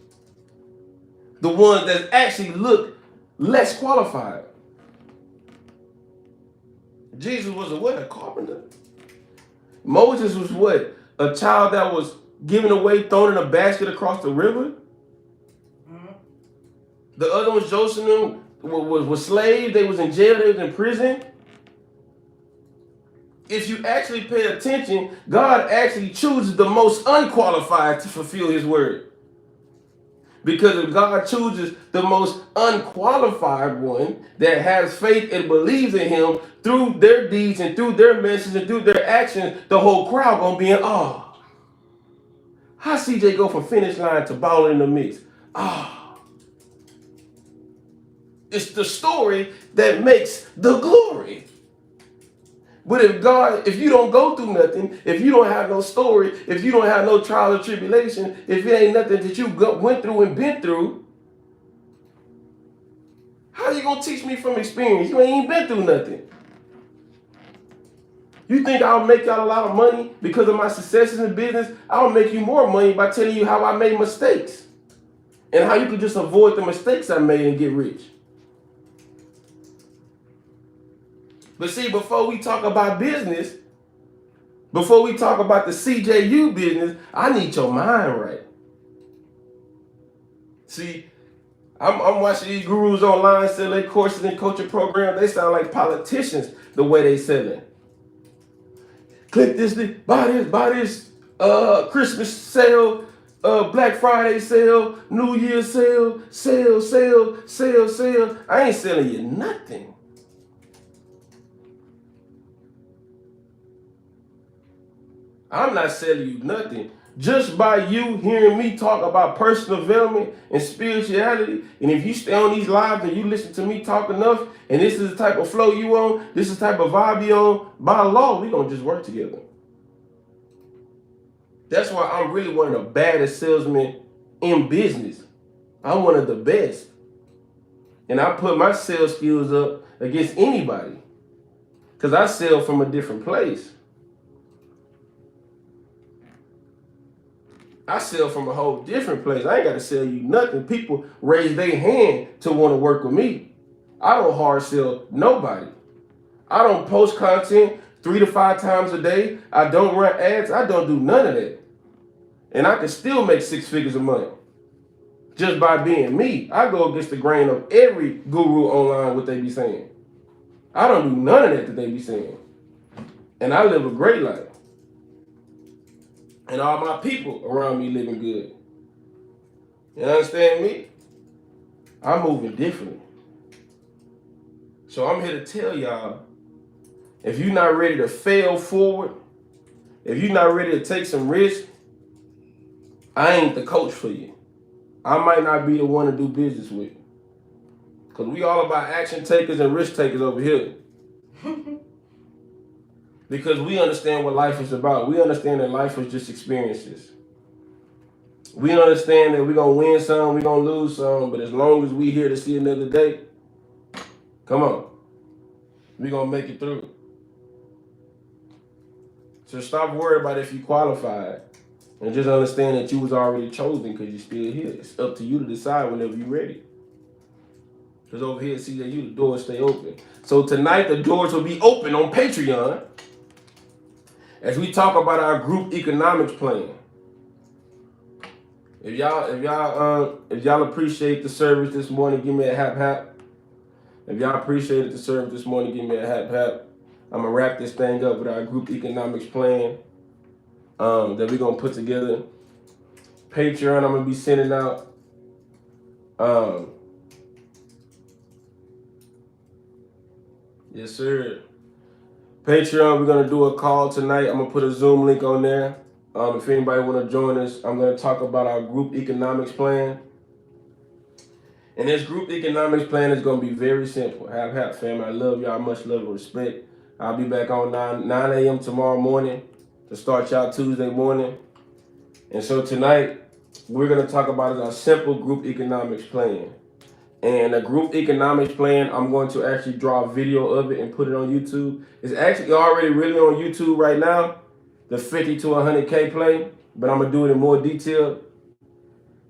the ones that actually look less qualified. Jesus was a carpenter. Moses was what? A child that was given away, thrown in a basket across the river. Mm-hmm. The other ones, Joseph, was slaves. They was in jail. They was in prison. If you actually pay attention, God actually chooses the most unqualified to fulfill his word. Because if God chooses the most unqualified one that has faith and believes in him through their deeds and through their message and through their actions, the whole crowd gonna be in awe. How CJ go from finish line to ball in the mix? It's the story that makes the glory. But if you don't go through nothing, if you don't have no story, if you don't have no trial or tribulation, if it ain't nothing that you went through and been through, how you gonna teach me from experience? You ain't even been through nothing. You think I'll make y'all a lot of money because of my successes in business? I'll make you more money by telling you how I made mistakes and how you can just avoid the mistakes I made and get rich. But see, before we talk about business, before we talk about the CJU business, I need your mind right. See, I'm watching these gurus online sell their courses and coaching programs. They sound like politicians the way they sell it. Click this, buy this Christmas sale, Black Friday sale, New Year's sale. I ain't selling you nothing. I'm not selling you nothing. Just by you hearing me talk about personal development and spirituality, and if you stay on these lives and you listen to me talk enough, and this is the type of flow you on, this is the type of vibe you on, by law, we gonna just work together. That's why I'm really one of the baddest salesmen in business. I'm one of the best. And I put my sales skills up against anybody because I sell from a different place. I sell from a whole different place. I ain't got to sell you nothing. People raise their hand to want to work with me. I don't hard sell nobody. I don't post content 3 to 5 times a day. I don't run ads. I don't do none of that. And I can still make 6 figures a month just by being me. I go against the grain of every guru online, what they be saying. I don't do none of that they be saying. And I live a great life. And all my people around me living good. You understand me? I'm moving differently. So I'm here to tell y'all, if you're not ready to fail forward, if you're not ready to take some risk, I ain't the coach for you. I might not be the one to do business with. Because we all about action takers and risk takers over here. Because we understand what life is about. We understand that life is just experiences. We understand that we're going to win some, we're going to lose some, but as long as we're here to see another day, come on, we're going to make it through. So stop worrying about if you qualified and just understand that you was already chosen because you're still here. It's up to you to decide whenever you're ready. Because over here at CJU, the doors stay open. So tonight, the doors will be open on Patreon as we talk about our group economics plan. If y'all appreciate the service this morning, give me a hap hap. If y'all appreciated the service this morning, give me a hap hap. I'm gonna wrap this thing up with our group economics plan that we're gonna put together. Patreon, I'm gonna be sending out. Yes, sir. Patreon, we're gonna do a call tonight. I'm gonna put a Zoom link on there. If anybody wanna join us, I'm gonna talk about our group economics plan. And this group economics plan is going to be very simple. Have family. I love y'all. Much love and respect. I'll be back on 9 a.m. tomorrow morning to start y'all Tuesday morning. And so tonight, we're going to talk about our simple group economics plan. And a group economics plan, I'm going to actually draw a video of it and put it on YouTube. It's actually already really on YouTube right now, the 50 to 100K plan, but I'm going to do it in more detail.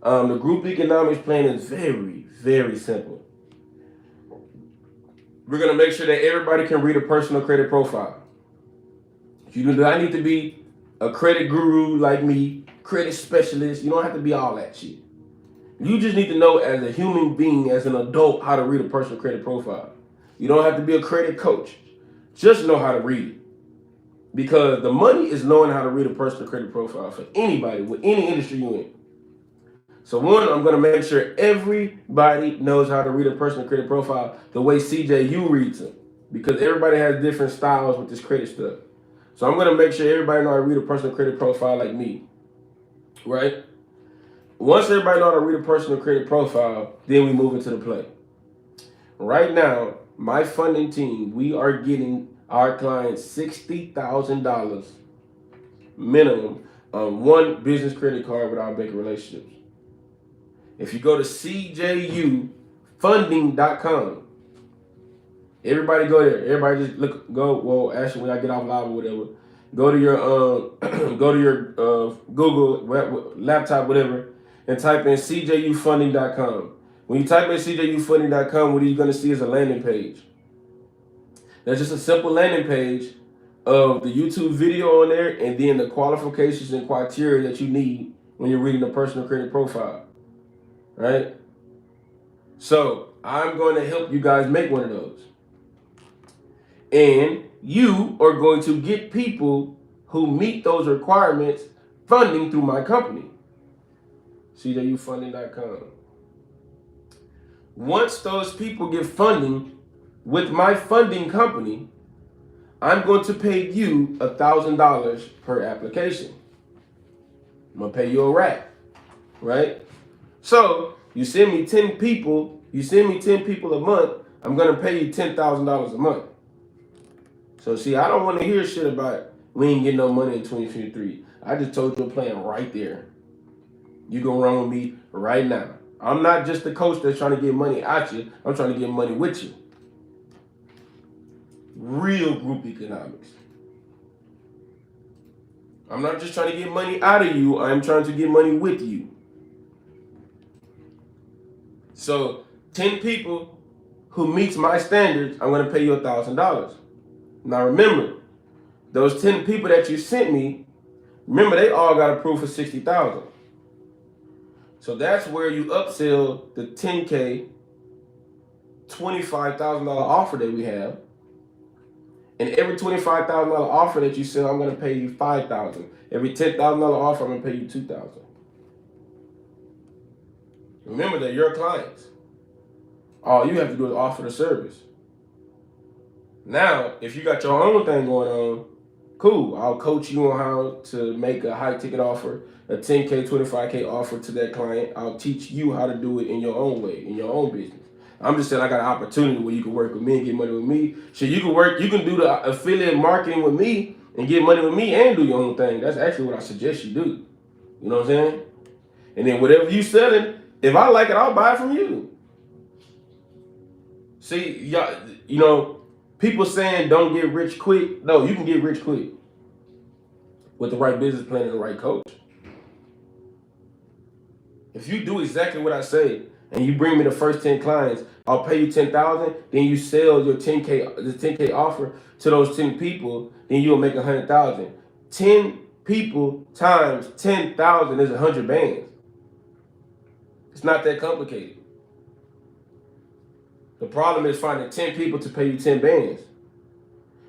The group economics plan is very, very simple. We're going to make sure that everybody can read a personal credit profile. You do not need to be a credit guru like me, credit specialist. You don't have to be all that shit. You just need to know as a human being, as an adult, how to read a personal credit profile. You don't have to be a credit coach. Just know how to read it. Because the money is knowing how to read a personal credit profile for anybody with any industry you're in. So one, I'm going to make sure everybody knows how to read a personal credit profile the way CJU reads them. Because everybody has different styles with this credit stuff. So I'm going to make sure everybody knows how to read a personal credit profile like me. Right? Once everybody knows how to read a personal credit profile, then we move into the play. Right now, my funding team, we are getting our clients $60,000 minimum on one business credit card with our banking relationships. If you go to cjufunding.com, everybody go there. Everybody just well, actually, when I get off live or whatever, go to your Google laptop, whatever, and type in cjufunding.com. When you type in cjufunding.com, what you're going to see is a landing page. That's just a simple landing page of the YouTube video on there and then the qualifications and criteria that you need when you're reading a personal credit profile. Right? So I'm going to help you guys make one of those. And you are going to get people who meet those requirements funding through my company. cjufunding.com. Once those people get funding with my funding company, I'm going to pay you $1,000 per application. I'm going to pay you a rack, right? So you send me 10 people a month, I'm going to pay you $10,000 a month. So see, I don't want to hear shit about we ain't getting no money in 2023. I just told you a plan right there. You gonna run with me right now. I'm not just the coach that's trying to get money at you. I'm trying to get money with you. Real group economics. I'm not just trying to get money out of you. I'm trying to get money with you. So 10 people who meets my standards, I'm going to pay you $1,000. Now remember, those 10 people that you sent me, remember they all got approved for $60,000. So that's where you upsell the 10K, $25,000 offer that we have. And every $25,000 offer that you sell, I'm going to pay you $5,000. Every $10,000 offer, I'm going to pay you $2,000. Remember, they're your clients. All you have to do is offer the service. Now, if you got your own thing going on, cool. I'll coach you on how to make a high ticket offer, a 10K, 25K offer to that client. I'll teach you how to do it in your own way, in your own business. I'm just saying I got an opportunity where you can work with me and get money with me. So you can do the affiliate marketing with me and get money with me and do your own thing. That's actually what I suggest you do. You know what I'm saying? And then whatever you selling, if I like it, I'll buy it from you. See, y'all, you know, people saying don't get rich quick. No, you can get rich quick with the right business plan and the right coach. If you do exactly what I say and you bring me the first 10 clients, I'll pay you $10,000. Then you sell your the 10K offer to those 10 people. Then you'll make $100,000. 10 people times 10,000 is 100 bands. It's not that complicated. The problem is finding 10 people to pay you 10 bands.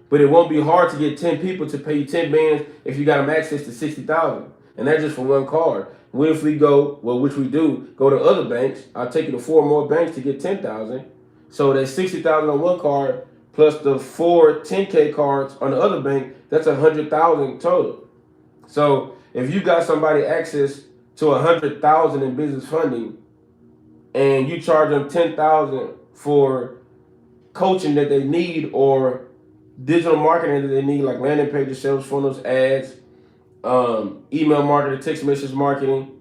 But it won't be hard to get 10 people to pay you 10 bands if you got them access to 60,000. And that's just for one card. What if we go, well, which we do, go to other banks. I'll take you to 4 more banks to get 10,000. So that's 60,000 on one card plus the 4 10K cards on the other bank. That's 100,000 total. So if you got somebody access to 100,000 in business funding, and you charge them $10,000 for coaching that they need or digital marketing that they need, like landing pages, sales funnels, ads, email marketing, text message marketing,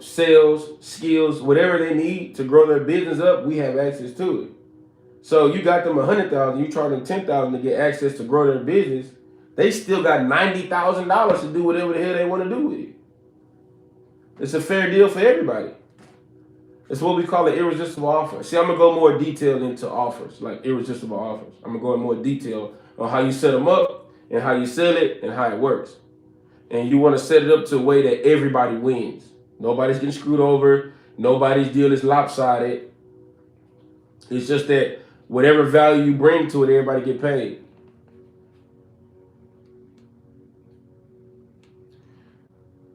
sales, skills, whatever they need to grow their business up, we have access to it. So you got them $100,000, you charge them $10,000 to get access to grow their business. They still got $90,000 to do whatever the hell they want to do with it. It's a fair deal for everybody. It's what we call an irresistible offer. See, I'm gonna go more detailed into offers, like irresistible offers. I'm gonna go in more detail on how you set them up and how you sell it and how it works. And you want to set it up to a way that everybody wins. Nobody's getting screwed over. Nobody's deal is lopsided. It's just that whatever value you bring to it, everybody get paid.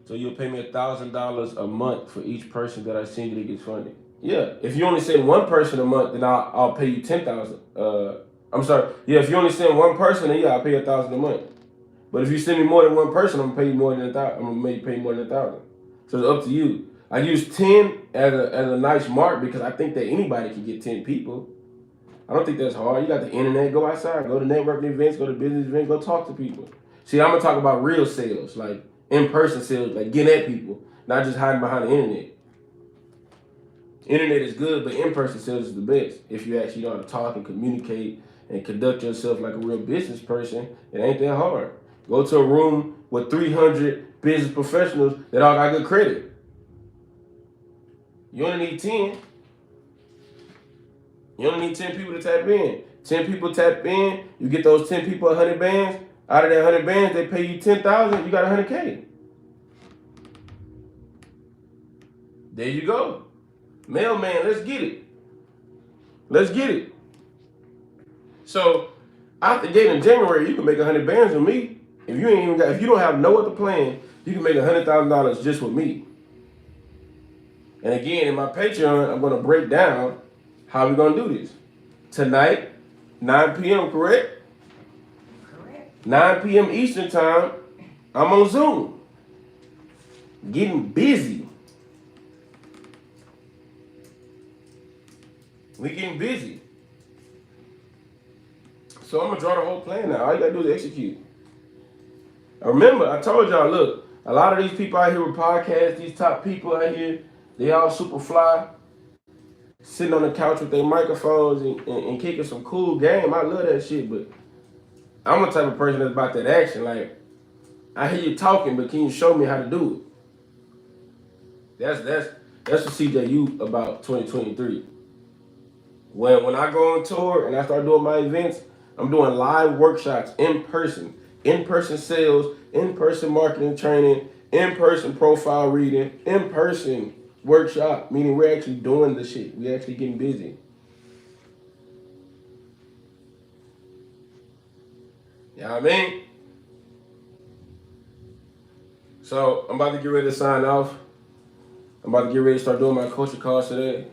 So you'll pay me $1,000 a month for each person that I send you that gets funded. Yeah, if you only send one person a month, then I'll pay you $10,000. I'm sorry. Yeah, if you only send one person, then I'll pay you $1,000 a month. But if you send me more than one person, I'm gonna pay you more than $1,000. I'm gonna make you pay more than $1,000. So it's up to you. I use 10 as a nice mark because I think that anybody can get 10 people. I don't think that's hard. You got the internet. Go outside. Go to networking events. Go to business events. Go talk to people. See, I'm gonna talk about real sales, like in-person sales, like getting at people, not just hiding behind the internet. Internet is good, but in-person sales is the best. If you actually know how to talk and communicate and conduct yourself like a real business person, it ain't that hard. Go to a room with 300 business professionals that all got good credit. You only need 10. You only need 10 people to tap in. 10 people tap in, you get those 10 people 100 bands. Out of that 100 bands, they pay you 10,000, you got 100K. There you go. Mailman, let's get it. Let's get it. So, out the gate in January, you can make 100 bands with me. If you don't have no other plan, you can make $100,000 just with me. And again, in my Patreon, I'm gonna break down how we're gonna do this. Tonight, 9 p.m., correct? Correct. 9 p.m. Eastern time, I'm on Zoom. Getting busy. We getting busy. So I'm gonna draw the whole plan now. All you gotta do is execute. Remember, I told y'all, look, a lot of these people out here with podcasts, these top people out here, they all super fly, sitting on the couch with their microphones and kicking some cool game. I love that shit, but I'm the type of person that's about that action. Like, I hear you talking, but can you show me how to do it? That's what CJU about 2023. When I go on tour and I start doing my events, I'm doing live workshops in person sales, in-person marketing training, in-person profile reading, in-person workshop, meaning we're actually doing the shit. We're actually getting busy. You know what I mean? So I'm about to get ready to sign off. I'm about to get ready to start doing my coaching calls today.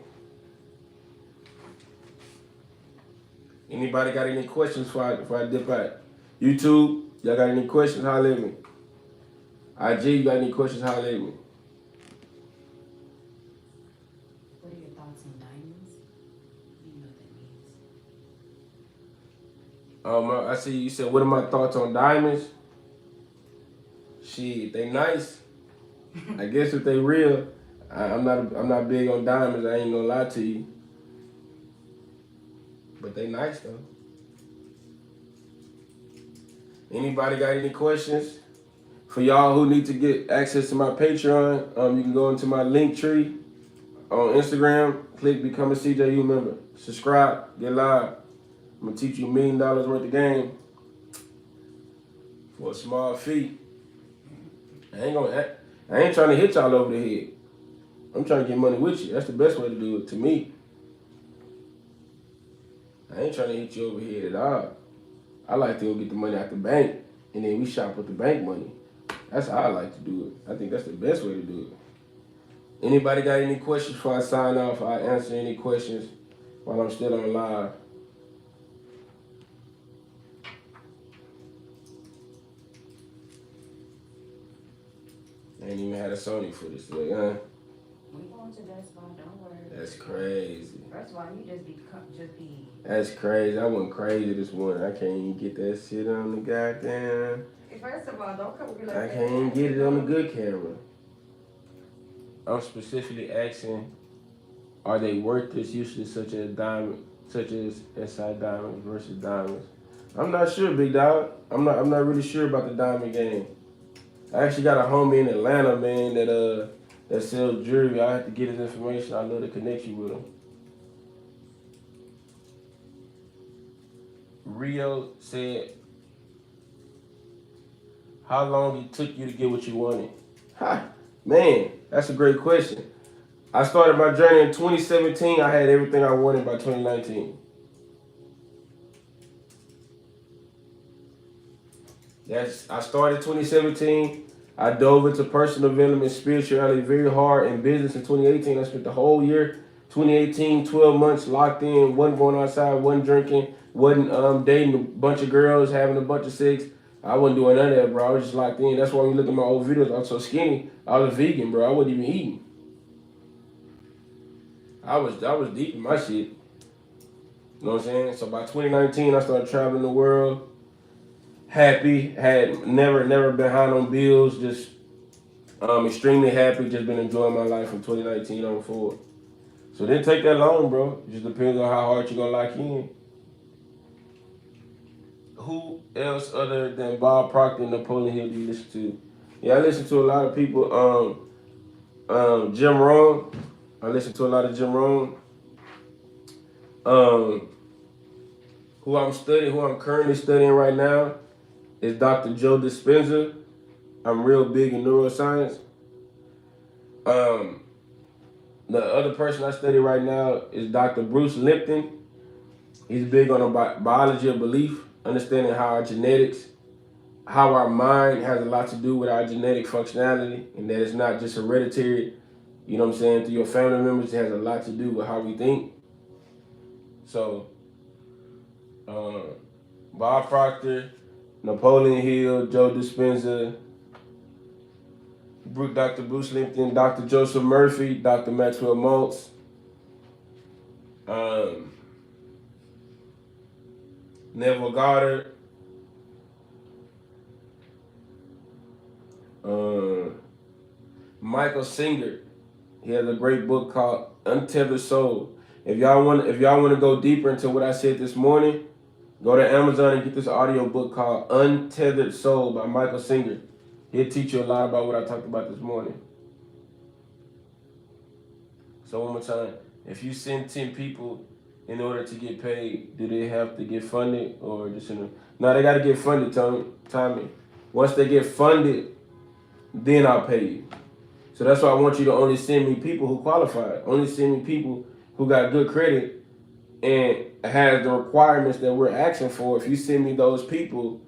Anybody got any questions before I dip out? YouTube, y'all got any questions? Holler at me. IG, you got any questions? Holler at me. What are your thoughts on diamonds? Do you know what that means? I see you said, what are my thoughts on diamonds? Shit, they nice. I guess if they real, I'm not big on diamonds. I ain't gonna lie to you. But they nice though. Anybody got any questions? For y'all who need to get access to my Patreon, you can go into my link tree on Instagram, click Become a CJU member. Subscribe, get live. I'm gonna teach you $1 million worth of game for a small fee. I ain't trying to hit y'all over the head. I'm trying to get money with you. That's the best way to do it to me. I ain't trying to hit you over the head at all. I like to go get the money out the bank, and then we shop with the bank money. That's how I like to do it. I think that's the best way to do it. Anybody got any questions before I sign off? I answer any questions while I'm still on live. I ain't even had a Sony for this today, huh? We going to Best Buy, don't worry. That's crazy. First of all, you just be. That's crazy. I went crazy this morning. I can't even get that shit on the goddamn. First of all, don't come with like I that. can't even get it on the good camera. I'm specifically asking, are they worth this usage such as SI diamonds versus diamonds? I'm not sure, big dog. I'm not really sure about the diamond game. I actually got a homie in Atlanta, man, that sells jewelry. I have to get his information. I'd love to connect you with him. Rio said, how long it took you to get what you wanted? Ha, man, that's a great question. I started my journey in 2017. I had everything I wanted by 2019. I started 2017. I dove into personal development, spirituality very hard, in business in 2018. I spent the whole year, 2018, 12 months locked in, wasn't going outside, wasn't drinking, wasn't dating a bunch of girls, having a bunch of sex. I wasn't doing none of that, bro. I was just locked in. That's why when you look at my old videos, I was so skinny. I was a vegan, bro. I wasn't even eating. I was deep in my shit. You know what I'm saying? So by 2019, I started traveling the world. Happy, had never behind on bills, just extremely happy, just been enjoying my life from 2019 on forward. So it didn't take that long, bro. It just depends on how hard you're gonna lock in. Who else other than Bob Proctor and Napoleon Hill do you listen to? Yeah, I listen to a lot of people. Jim Rohn. I listen to a lot of Jim Rohn. Who I'm currently studying right now is Dr. Joe Dispenza. I'm real big in neuroscience. The other person I study right now is Dr. Bruce Lipton. He's big on the biology of belief, understanding how our genetics, how our mind has a lot to do with our genetic functionality, and that it's not just hereditary, you know what I'm saying, through your family members. It has a lot to do with how we think. So, Bob Proctor, Napoleon Hill, Joe Dispenza, Dr. Bruce Lipton, Dr. Joseph Murphy, Dr. Maxwell Maltz, Neville Goddard, Michael Singer. He has a great book called Untethered Soul. If y'all want to go deeper into what I said this morning, go to Amazon and get this audio book called Untethered Soul by Michael Singer. He'll teach you a lot about what I talked about this morning. So one more time, if you send 10 people in order to get paid, do they have to get funded or just No, they got to get funded, Tommy. Once they get funded, then I'll pay you. So that's why I want you to only send me people who qualify. Only send me people who got good credit and has the requirements that we're asking for. If you send me those people,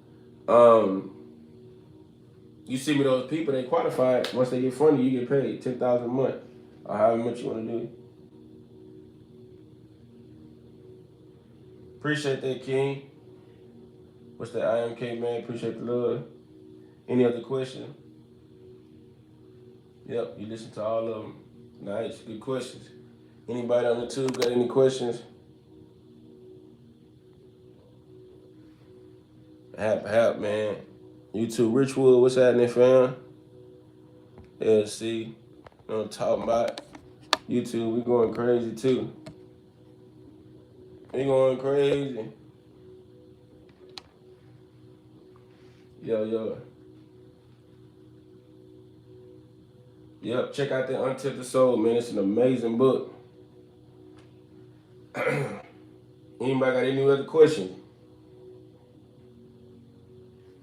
they qualified. Once they get funded, you get paid $10,000 a month or however much you want to do. Appreciate that, King. What's that, IMK, man? Appreciate the love. Any other questions? Yep, you listen to all of them. Nice, good questions. Anybody on the tube got any questions? Hap, man. YouTube, Richwood, what's happening, fam? LC, you know what I'm talking about? YouTube, we going crazy too. We going crazy. Yo. Yep, check out that Untethered Soul, man. It's an amazing book. Anybody got any other questions?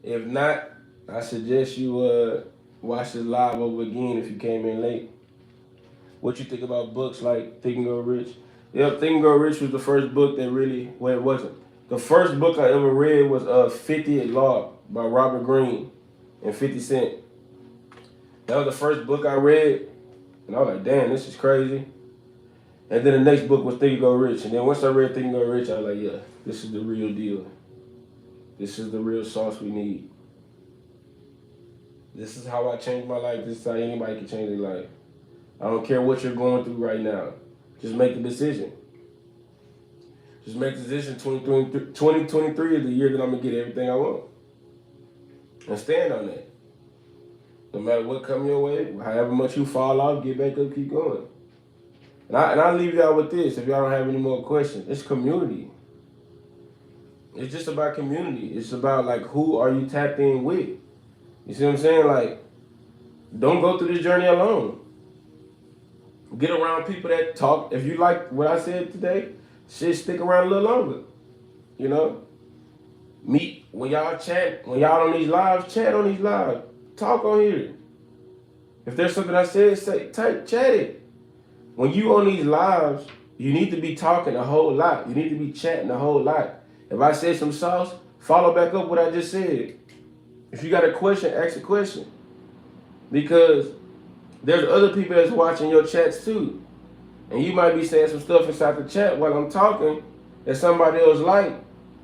If not, I suggest you watch this live over again if you came in late. What you think about books like Think and Grow Rich? Yep, Think and Grow Rich was the first book that really, well, it wasn't. The first book I ever read was 50 at Law by Robert Greene and 50 Cent. That was the first book I read, and I was like, damn, this is crazy. And then the next book was Think and Grow Rich. And then once I read Think and Grow Rich, I was like, yeah, this is the real deal. This is the real sauce we need. This is how I changed my life. This is how anybody can change their life. I don't care what you're going through right now. Just make the decision. Just make the decision. 2023 is the year that I'm going to get everything I want. And stand on that. No matter what come your way, however much you fall off, get back up, keep going. And I leave y'all with this, if y'all don't have any more questions. It's community. It's just about community. It's about, like, who are you tapped in with? You see what I'm saying? Like, don't go through this journey alone. Get around people that talk. If you like what I said today, shit, stick around a little longer. You know? Meet, when y'all chat, when y'all on these lives, chat on these lives. Talk on here. If there's something I said, chat it. When you on these lives, you need to be talking a whole lot. You need to be chatting a whole lot. If I said some sauce, follow back up what I just said. If you got a question, ask a question. Because there's other people that's watching your chats too. And you might be saying some stuff inside the chat while I'm talking that somebody else like.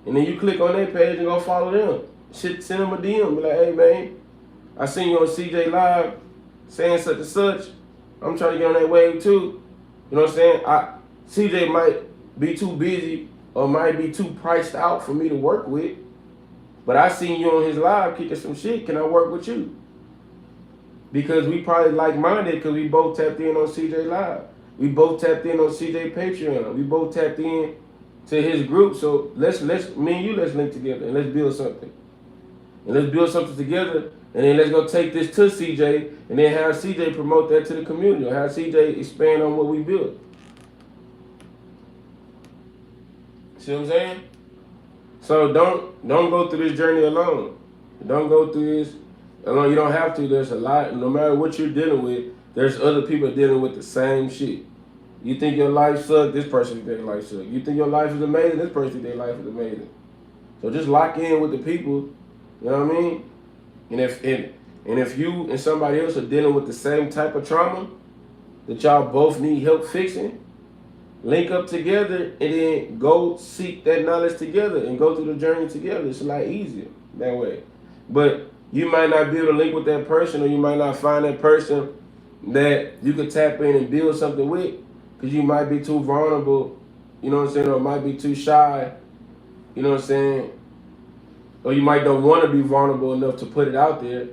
And then you click on their page and go follow them. Shit, send them a DM. Be like, hey man, I seen you on CJ Live saying such and such. I'm trying to get on that wave too. You know what I'm saying? CJ might be too busy or might be too priced out for me to work with. But I seen you on his live kicking some shit. Can I work with you? Because we probably like-minded because we both tapped in on CJ Live. We both tapped in on CJ Patreon. We both tapped in to his group. So let's me and you, let's link together and let's build something. And let's build something together. And then let's go take this to CJ and then have CJ promote that to the community or have CJ expand on what we built. See what I'm saying? So don't go through this journey alone. Don't go through this alone. You don't have to. There's a lot. No matter what you're dealing with, there's other people dealing with the same shit. You think your life sucks, this person think their life sucks. You think your life is amazing, this person think their life is amazing. So just lock in with the people, you know what I mean? And if you and somebody else are dealing with the same type of trauma that y'all both need help fixing, link up together and then go seek that knowledge together and go through the journey together. It's a lot easier that way. But you might not be able to link with that person, or you might not find that person that you could tap in and build something with, because you might be too vulnerable, you know what I'm saying, or might be too shy, you know what I'm saying, or you might don't want to be vulnerable enough to put it out there.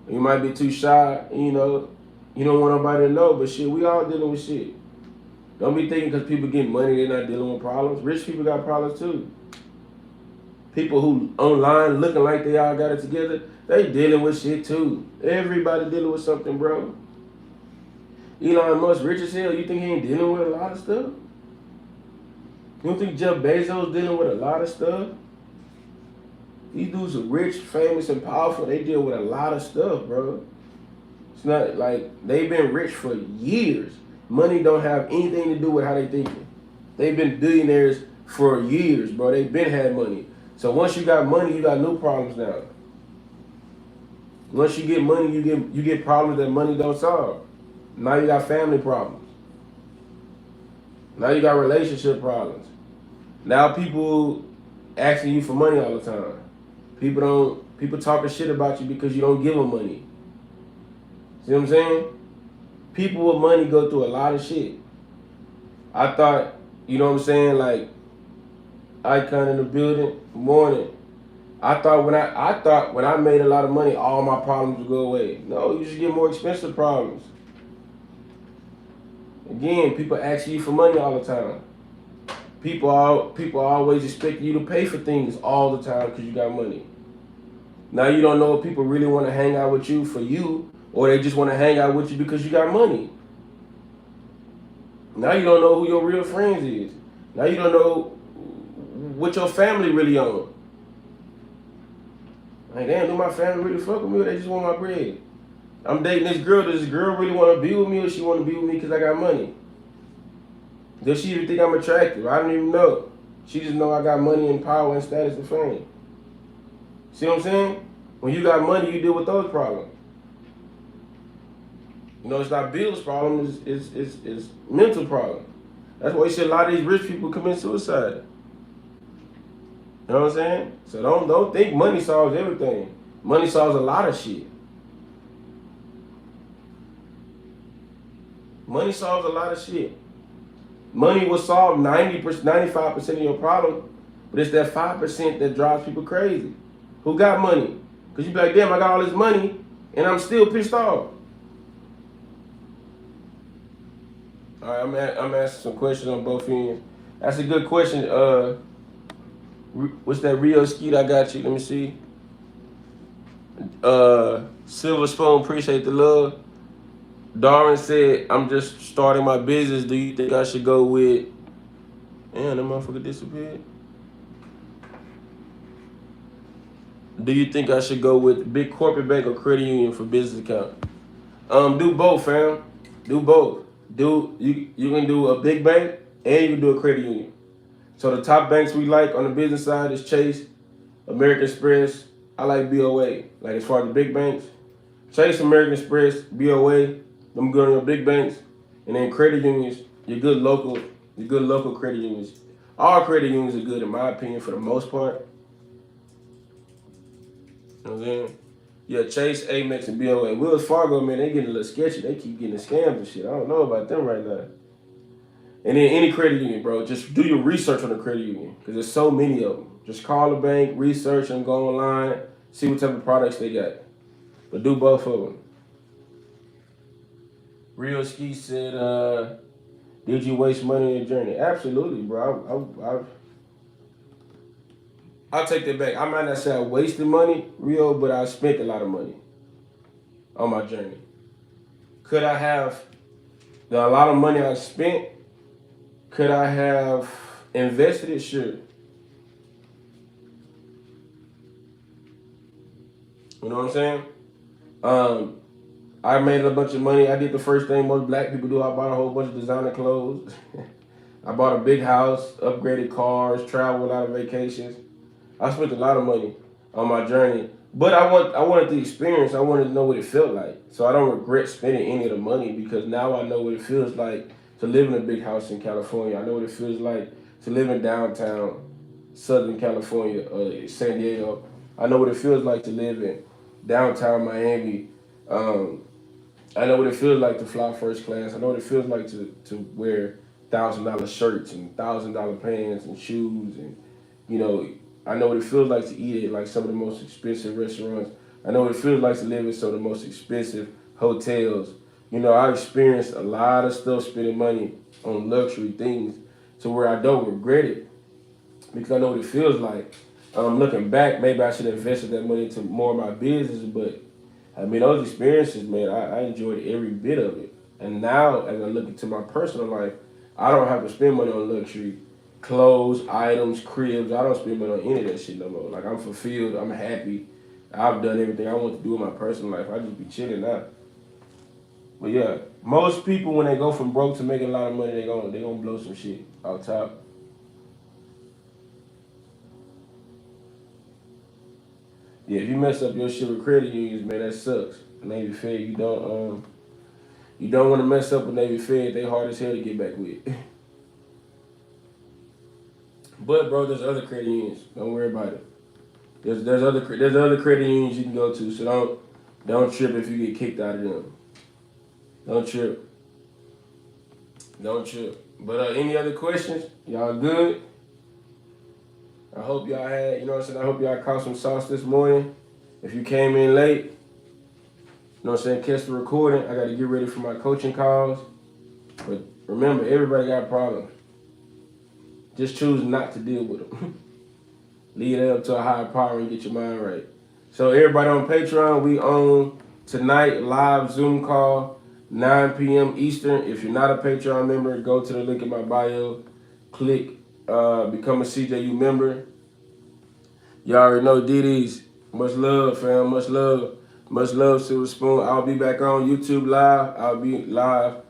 You might be too shy, you know, you don't want nobody to know, but shit, we all dealing with shit. Don't be thinking because people get money, they're not dealing with problems. Rich people got problems too. People who online looking like they all got it together, they dealing with shit too. Everybody dealing with something, bro. Elon Musk rich as hell. You think he ain't dealing with a lot of stuff? You don't think Jeff Bezos dealing with a lot of stuff? These dudes are rich, famous, and powerful. They deal with a lot of stuff, bro. It's not like they've been rich for years. Money don't have anything to do with how they thinking. They've been billionaires for years, bro. They've been had money. So once you got money, you got new problems now. Once you get money, you get problems that money don't solve. Now you got family problems. Now you got relationship problems. Now people asking you for money all the time. People talking shit about you because you don't give them money. See what I'm saying? People with money go through a lot of shit. I thought, you know what I'm saying, like Icon in the building, morning. I thought when I made a lot of money, all my problems would go away. No, you just get more expensive problems. Again, people ask you for money all the time. People always expect you to pay for things all the time because you got money. Now you don't know if people really want to hang out with you for you, or they just want to hang out with you because you got money. Now you don't know who your real friends is. Now you don't know what your family really on. Like, damn, do my family really fuck with me, or they just want my bread? I'm dating this girl. Does this girl really want to be with me, or she want to be with me because I got money? Does she even think I'm attractive? I don't even know. She just know I got money and power and status and fame. See what I'm saying? When you got money, you deal with those problems. You know, it's not Bill's problem, it's mental problem. That's why you see a lot of these rich people commit suicide. You know what I'm saying? So don't think money solves everything. Money solves a lot of shit. Money solves a lot of shit. Money will solve 90%, 95% of your problem, but it's that 5% that drives people crazy. Who got money? Because you be like, damn, I got all this money, and I'm still pissed off. All right, I'm asking some questions on both ends. That's a good question. What's that Rio Skeet I got you? Let me see. Silver Spoon, appreciate the love. Darwin said, I'm just starting my business. Do you think I should go with... Damn, that motherfucker disappeared. Do you think I should go with big corporate bank or credit union for business account? Do both, fam. Do both. You can do a big bank and you can do a credit union. So the top banks we like on the business side is Chase, American Express. I like BOA. Like as far as the big banks, Chase, American Express, BOA. Them good on your big banks, and then credit unions. Your good local credit unions. All credit unions are good in my opinion for the most part. You know what I'm saying? Yeah, Chase, Amex, and BOA. Wells Fargo, man, they getting a little sketchy. They keep getting scammed and shit. I don't know about them right now. And then any credit union, bro, just do your research on the credit union because there's so many of them. Just call the bank, research them, go online, see what type of products they got. But do both of them. Real Ski said, did you waste money in your journey? Absolutely, bro. I'll take that back. I might not say I wasted money, Rio, but I spent a lot of money on my journey. Could I have a lot of money I spent? Could I have invested it? Sure. You know what I'm saying? I made a bunch of money. I did the first thing most black people do. I bought a whole bunch of designer clothes. I bought a big house, upgraded cars, traveled a lot of vacations. I spent a lot of money on my journey. But I wanted the experience. I wanted to know what it felt like. So I don't regret spending any of the money because now I know what it feels like to live in a big house in California. I know what it feels like to live in downtown Southern California, San Diego. I know what it feels like to live in downtown Miami. I know what it feels like to fly first class. I know what it feels like to wear $1,000 shirts and $1,000 pants and shoes, and I know what it feels like to eat at like some of the most expensive restaurants. I know what it feels like to live in some of the most expensive hotels. I experienced a lot of stuff spending money on luxury things to where I don't regret it because I know what it feels like. Looking back, maybe I should have invested that money into more of my business, but those experiences, man, I enjoyed every bit of it. And now, as I look into my personal life, I don't have to spend money on luxury clothes, items, cribs. I don't spend money on any of that shit no more. Like, I'm fulfilled. I'm happy. I've done everything I want to do in my personal life. I just be chilling now. But yeah, most people, when they go from broke to making a lot of money, they gonna blow some shit out top. Yeah, if you mess up your shit with credit unions, man, that sucks. Navy Fed, you don't want to mess up with Navy Fed. They hard as hell to get back with. But bro, there's other credit unions. Don't worry about it. There's other credit unions you can go to. So don't trip if you get kicked out of them. Don't trip. But any other questions? Y'all good? I hope y'all had, I hope y'all caught some sauce this morning. If you came in late, catch the recording. I got to get ready for my coaching calls. But remember, everybody got problems. Just choose not to deal with them. Leave it up to a higher power and get your mind right. So everybody on Patreon, we on tonight, live Zoom call, 9 p.m. Eastern. If you're not a Patreon member, go to the link in my bio, click become a CJU member. Y'all already know DD's. Much love, fam. Much love. Much love, Silver Spoon. I'll be back on YouTube live. I'll be live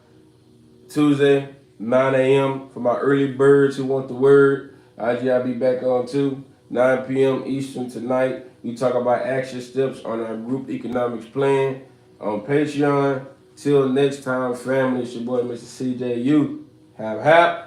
Tuesday, 9 a.m. for my early birds who want the word. I'll be back on too, 9 p.m. Eastern tonight. We talk about action steps on our group economics plan on Patreon. Till next time, family, it's your boy, Mr. CJU. Have.